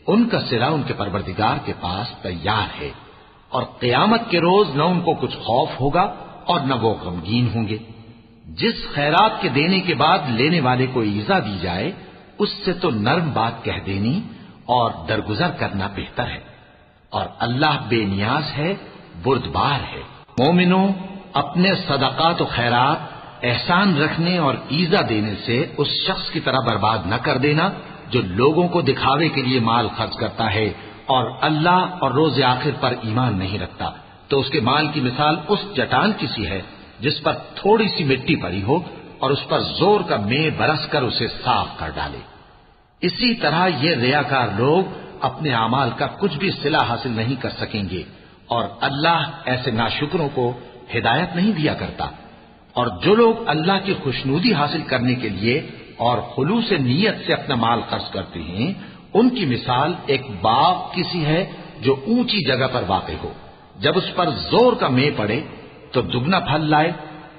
ان کا صلہ ان کے پروردگار کے پاس تیار ہے، اور قیامت کے روز نہ ان کو کچھ خوف ہوگا اور نہ وہ غمگین ہوں گے۔ جس خیرات کے دینے کے بعد لینے والے کو ایذا دی جائے اس سے تو نرم بات کہہ دینی اور درگزر کرنا بہتر ہے، اور اللہ بے نیاز ہے، بردبار ہے۔ مومنوں اپنے صدقات و خیرات احسان رکھنے اور ایذا دینے سے اس شخص کی طرح برباد نہ کر دینا جو لوگوں کو دکھاوے کے لیے مال خرچ کرتا ہے اور اللہ اور روز آخر پر ایمان نہیں رکھتا، تو اس کے مال کی مثال اس چٹان کی سی ہے جس پر تھوڑی سی مٹی پڑی ہو اور اس پر زور کا مے برس کر اسے صاف کر ڈالے۔ اسی طرح یہ ریاکار لوگ اپنے اعمال کا کچھ بھی صلہ حاصل نہیں کر سکیں گے، اور اللہ ایسے ناشکروں کو ہدایت نہیں دیا کرتا۔ اور جو لوگ اللہ کی خوشنودی حاصل کرنے کے لیے اور خلوص نیت سے اپنا مال خرچ کرتے ہیں ان کی مثال ایک باغ کی سی ہے جو اونچی جگہ پر واقع ہو، جب اس پر زور کا مے پڑے تو دگنا پھل لائے،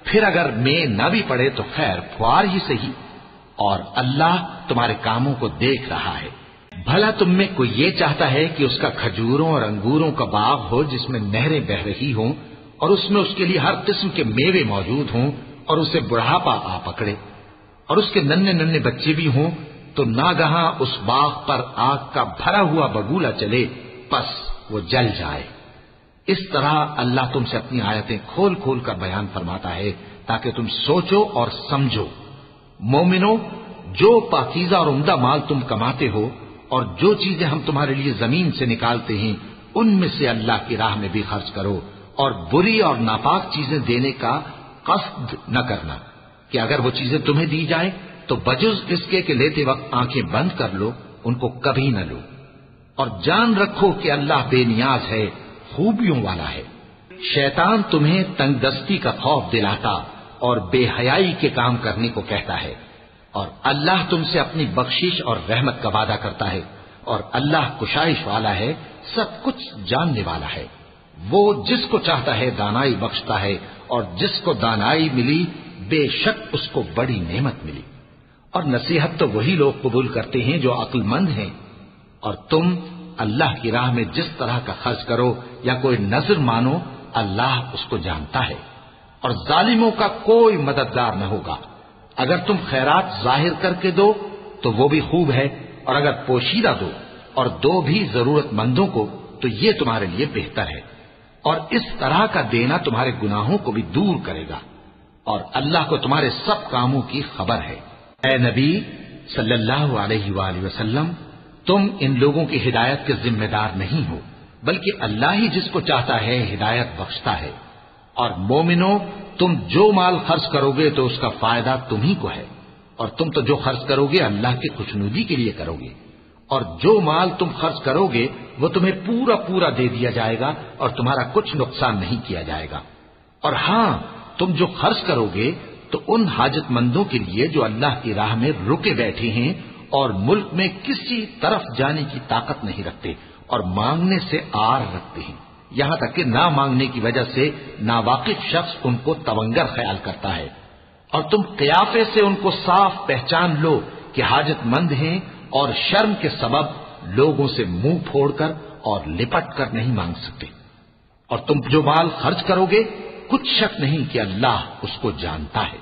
پھر اگر مے نہ بھی پڑے تو خیر پھوار ہی صحیح، اور اللہ تمہارے کاموں کو دیکھ رہا ہے۔ بھلا تم میں کوئی یہ چاہتا ہے کہ اس کا کھجوروں اور انگوروں کا باغ ہو جس میں نہریں بہ رہی ہوں اور اس میں اس کے لیے ہر قسم کے میوے موجود ہوں اور اسے بڑھاپا آ پکڑے اور اس کے ننھے ننھے بچے بھی ہوں تو ناگہاں اس باغ پر آگ کا بھرا ہوا بگولا چلے پس وہ جل جائے۔ اس طرح اللہ تم سے اپنی آیتیں کھول کھول کر بیان فرماتا ہے تاکہ تم سوچو اور سمجھو۔ مومنو جو پاکیزہ اور عمدہ مال تم کماتے ہو اور جو چیزیں ہم تمہارے لیے زمین سے نکالتے ہیں ان میں سے اللہ کی راہ میں بھی خرچ کرو، اور بری اور ناپاک چیزیں دینے کا قصد نہ کرنا کہ اگر وہ چیزیں تمہیں دی جائیں تو بجز اس کے کہ لیتے وقت آنکھیں بند کر لو، ان کو کبھی نہ لو۔ اور جان رکھو کہ اللہ بے نیاز ہے، خوبیوں والا ہے۔ شیطان تمہیں تنگ دستی کا خوف دلاتا اور بے حیائی کے کام کرنے کو کہتا ہے، اور اللہ تم سے اپنی بخشش اور رحمت کا وعدہ کرتا ہے، اور اللہ کشائش والا ہے، سب کچھ جاننے والا ہے۔ وہ جس کو چاہتا ہے دانائی بخشتا ہے، اور جس کو دانائی ملی بے شک اس کو بڑی نعمت ملی۔ اور نصیحت تو وہی لوگ قبول کرتے ہیں جو عقل مند ہیں۔ اور تم اللہ کی راہ میں جس طرح کا خرچ کرو یا کوئی نذر مانو، اللہ اس کو جانتا ہے، اور ظالموں کا کوئی مددگار نہ ہوگا۔ اگر تم خیرات ظاہر کر کے دو تو وہ بھی خوب ہے، اور اگر پوشیدہ دو اور دو بھی ضرورت مندوں کو تو یہ تمہارے لیے بہتر ہے، اور اس طرح کا دینا تمہارے گناہوں کو بھی دور کرے گا، اور اللہ کو تمہارے سب کاموں کی خبر ہے۔ اے نبی صلی اللہ علیہ وآلہ وسلم، تم ان لوگوں کی ہدایت کے ذمہ دار نہیں ہو، بلکہ اللہ ہی جس کو چاہتا ہے ہدایت بخشتا ہے۔ اور مومنو، تم جو مال خرچ کرو گے تو اس کا فائدہ تمہیں کو ہے، اور تم تو جو خرچ کرو گے اللہ کی خوشنودی کے لیے کرو گے، اور جو مال تم خرچ کرو گے وہ تمہیں پورا پورا دے دیا جائے گا، اور تمہارا کچھ نقصان نہیں کیا جائے گا۔ اور ہاں، تم جو خرچ کرو گے تو ان حاجت مندوں کے لیے جو اللہ کی راہ میں رکے بیٹھے ہیں اور ملک میں کسی طرف جانے کی طاقت نہیں رکھتے اور مانگنے سے آر رکھتے ہیں، یہاں تک کہ نہ مانگنے کی وجہ سے ناواقف شخص ان کو تونگر خیال کرتا ہے، اور تم قیافے سے ان کو صاف پہچان لو کہ حاجت مند ہیں، اور شرم کے سبب لوگوں سے منہ پھوڑ کر اور لپٹ کر نہیں مانگ سکتے۔ اور تم جو مال خرچ کرو گے کچھ شک نہیں کہ اللہ اس کو جانتا ہے۔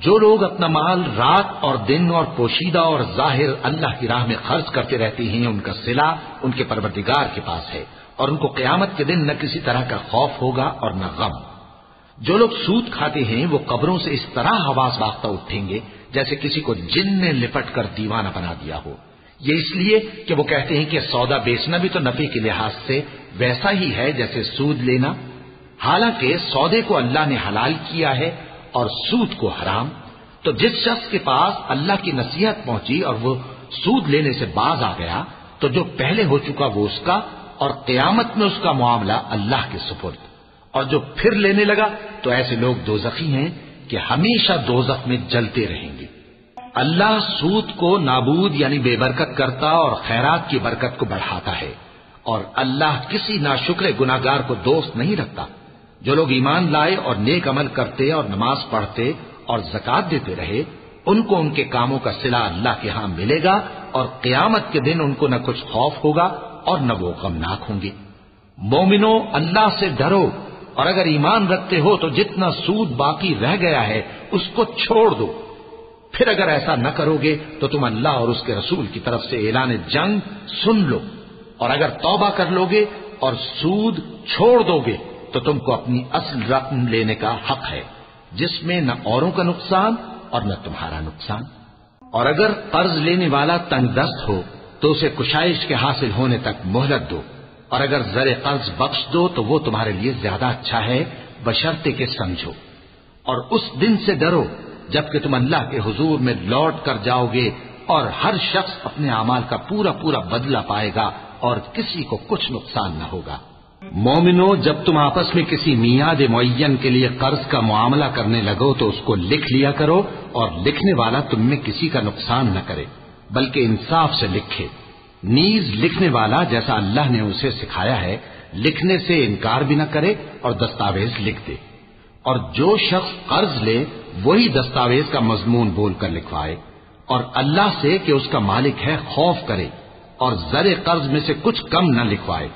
جو لوگ اپنا مال رات اور دن اور پوشیدہ اور ظاہر اللہ کی راہ میں خرچ کرتے رہتے ہیں، ان کا صلہ ان کے پروردگار کے پاس ہے، اور ان کو قیامت کے دن نہ کسی طرح کا خوف ہوگا اور نہ غم۔ جو لوگ سود کھاتے ہیں وہ قبروں سے اس طرح حواس باختہ اٹھیں گے جیسے کسی کو جن نے لپٹ کر دیوانہ بنا دیا ہو، یہ اس لیے کہ وہ کہتے ہیں کہ سودا بیچنا بھی تو نفع کے لحاظ سے ویسا ہی ہے جیسے سود لینا، حالانکہ سودے کو اللہ نے حلال کیا ہے اور سود کو حرام۔ تو جس شخص کے پاس اللہ کی نصیحت پہنچی اور وہ سود لینے سے باز آ گیا تو جو پہلے ہو چکا وہ اس کا، اور قیامت میں اس کا معاملہ اللہ کے سپرد۔ اور جو پھر لینے لگا تو ایسے لوگ دوزخی ہیں کہ ہمیشہ دوزخ میں جلتے رہیں گے۔ اللہ سود کو نابود یعنی بے برکت کرتا اور خیرات کی برکت کو بڑھاتا ہے، اور اللہ کسی ناشکر گناہگار کو دوست نہیں رکھتا۔ جو لوگ ایمان لائے اور نیک عمل کرتے اور نماز پڑھتے اور زکات دیتے رہے، ان کو ان کے کاموں کا صلہ اللہ کے ہاں ملے گا، اور قیامت کے دن ان کو نہ کچھ خوف ہوگا اور نہ وہ غمناک ہوں گے۔ مومنو، اللہ سے ڈرو، اور اگر ایمان رکھتے ہو تو جتنا سود باقی رہ گیا ہے اس کو چھوڑ دو۔ پھر اگر ایسا نہ کرو گے تو تم اللہ اور اس کے رسول کی طرف سے اعلان جنگ سن لو، اور اگر توبہ کر لو گے اور سود چھوڑ دو گے تو تم کو اپنی اصل رقم لینے کا حق ہے، جس میں نہ اوروں کا نقصان اور نہ تمہارا نقصان۔ اور اگر قرض لینے والا تنگ دست ہو تو اسے کشائش کے حاصل ہونے تک مہلت دو، اور اگر زر قرض بخش دو تو وہ تمہارے لیے زیادہ اچھا ہے، بشرطے کہ سمجھو۔ اور اس دن سے ڈرو جبکہ تم اللہ کے حضور میں لوٹ کر جاؤ گے، اور ہر شخص اپنے اعمال کا پورا پورا بدلہ پائے گا اور کسی کو کچھ نقصان نہ ہوگا۔ مومنو، جب تم آپس میں کسی میعاد معین کے لیے قرض کا معاملہ کرنے لگو تو اس کو لکھ لیا کرو، اور لکھنے والا تم میں کسی کا نقصان نہ کرے بلکہ انصاف سے لکھے۔ نیز لکھنے والا جیسا اللہ نے اسے سکھایا ہے لکھنے سے انکار بھی نہ کرے اور دستاویز لکھ دے، اور جو شخص قرض لے وہی دستاویز کا مضمون بول کر لکھوائے، اور اللہ سے کہ اس کا مالک ہے خوف کرے، اور زر قرض میں سے کچھ کم نہ لکھوائے۔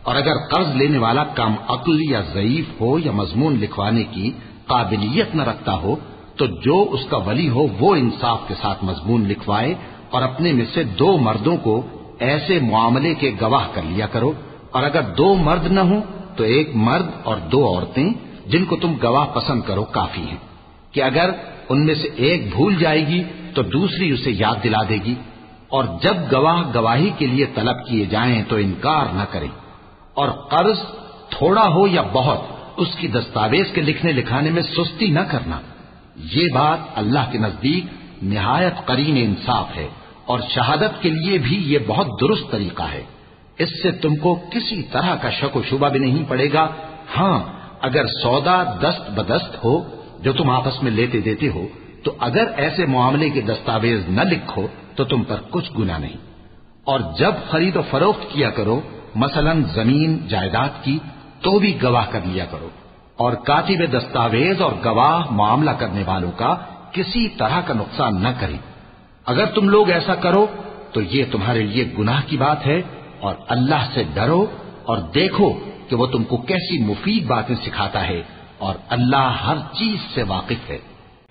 اور اگر قرض لینے والا کم عقل یا ضعیف ہو یا مضمون لکھوانے کی قابلیت نہ رکھتا ہو تو جو اس کا ولی ہو وہ انصاف کے ساتھ مضمون لکھوائے، اور اپنے میں سے 2 مردوں کو ایسے معاملے کے گواہ کر لیا کرو، اور اگر 2 مرد نہ ہوں تو 1 مرد اور 2 عورتیں جن کو تم گواہ پسند کرو کافی ہیں، کہ اگر ان میں سے ایک بھول جائے گی تو دوسری اسے یاد دلا دے گی، اور جب گواہ گواہی کے لیے طلب کیے جائیں تو انکار نہ کریں، اور قرض تھوڑا ہو یا بہت اس کی دستاویز کے لکھنے لکھانے میں سستی نہ کرنا. یہ بات اللہ کے نزدیک نہایت قرین انصاف ہے اور شہادت کے لیے بھی یہ بہت درست طریقہ ہے. اس سے تم کو کسی طرح کا شک و شبہ بھی نہیں پڑے گا. ہاں اگر سودا دست بدست ہو جو تم آپس میں لیتے دیتے ہو تو اگر ایسے معاملے کے دستاویز نہ لکھو تو تم پر کچھ گناہ نہیں. اور جب خرید و فروخت کیا کرو مثلا زمین جائیداد کی تو بھی گواہ کر لیا کرو. اور کاتب دستاویز اور گواہ معاملہ کرنے والوں کا کسی طرح کا نقصان نہ کریں. اگر تم لوگ ایسا کرو تو یہ تمہارے لیے گناہ کی بات ہے. اور اللہ سے ڈرو اور دیکھو کہ وہ تم کو کیسی مفید باتیں سکھاتا ہے اور اللہ ہر چیز سے واقف ہے.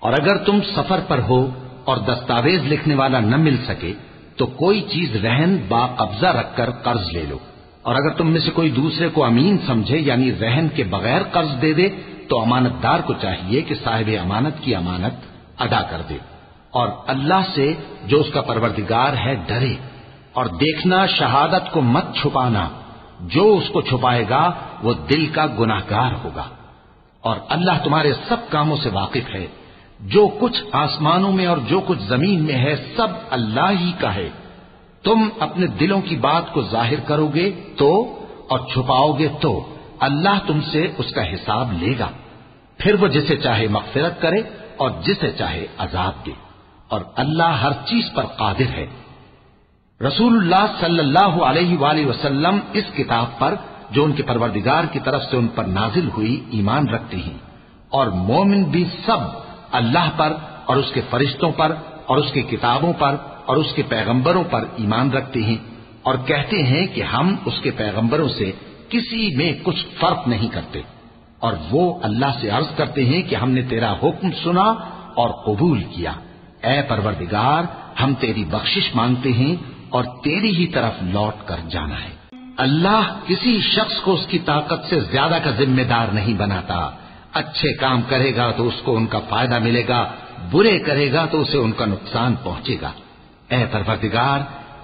اور اگر تم سفر پر ہو اور دستاویز لکھنے والا نہ مل سکے تو کوئی چیز رہن با قبضہ رکھ کر قرض لے لو. اور اگر تم میں سے کوئی دوسرے کو امین سمجھے یعنی رہن کے بغیر قرض دے دے تو امانت دار کو چاہیے کہ صاحب امانت کی امانت ادا کر دے. اور اللہ سے جو اس کا پروردگار ہے ڈرے. اور دیکھنا شہادت کو مت چھپانا. جو اس کو چھپائے گا وہ دل کا گناہگار ہوگا. اور اللہ تمہارے سب کاموں سے واقف ہے. جو کچھ آسمانوں میں اور جو کچھ زمین میں ہے سب اللہ ہی کا ہے. تم اپنے دلوں کی بات کو ظاہر کرو گے تو اور چھپاؤ گے تو اللہ تم سے اس کا حساب لے گا. پھر وہ جسے چاہے مغفرت کرے اور جسے چاہے عذاب دے. اور اللہ ہر چیز پر قادر ہے. رسول اللہ صلی اللہ علیہ وآلہ وسلم اس کتاب پر جو ان کے پروردگار کی طرف سے ان پر نازل ہوئی ایمان رکھتے ہیں. اور مومن بھی سب اللہ پر اور اس کے فرشتوں پر اور اس کی کتابوں پر اور اس کے پیغمبروں پر ایمان رکھتے ہیں اور کہتے ہیں کہ ہم اس کے پیغمبروں سے کسی میں کچھ فرق نہیں کرتے. اور وہ اللہ سے عرض کرتے ہیں کہ ہم نے تیرا حکم سنا اور قبول کیا. اے پروردگار ہم تیری بخشش مانگتے ہیں اور تیری ہی طرف لوٹ کر جانا ہے. اللہ کسی شخص کو اس کی طاقت سے زیادہ کا ذمہ دار نہیں بناتا. اچھے کام کرے گا تو اس کو ان کا فائدہ ملے گا, برے کرے گا تو اسے ان کا نقصان پہنچے گا. اے پروردگار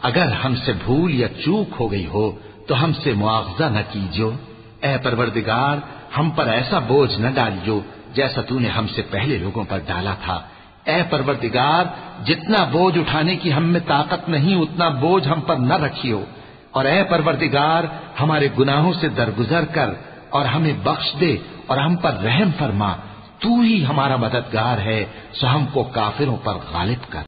اگر ہم سے بھول یا چوک ہو گئی ہو تو ہم سے مواخذہ نہ کیجو. اے پروردگار ہم پر ایسا بوجھ نہ ڈالیو جیسا تو نے ہم سے پہلے لوگوں پر ڈالا تھا. اے پروردگار جتنا بوجھ اٹھانے کی ہم میں طاقت نہیں اتنا بوجھ ہم پر نہ رکھیو. اور اے پروردگار ہمارے گناہوں سے درگزر کر اور ہمیں بخش دے اور ہم پر رحم فرما. تو ہی ہمارا مددگار ہے سو ہم کو کافروں پر غالب کر.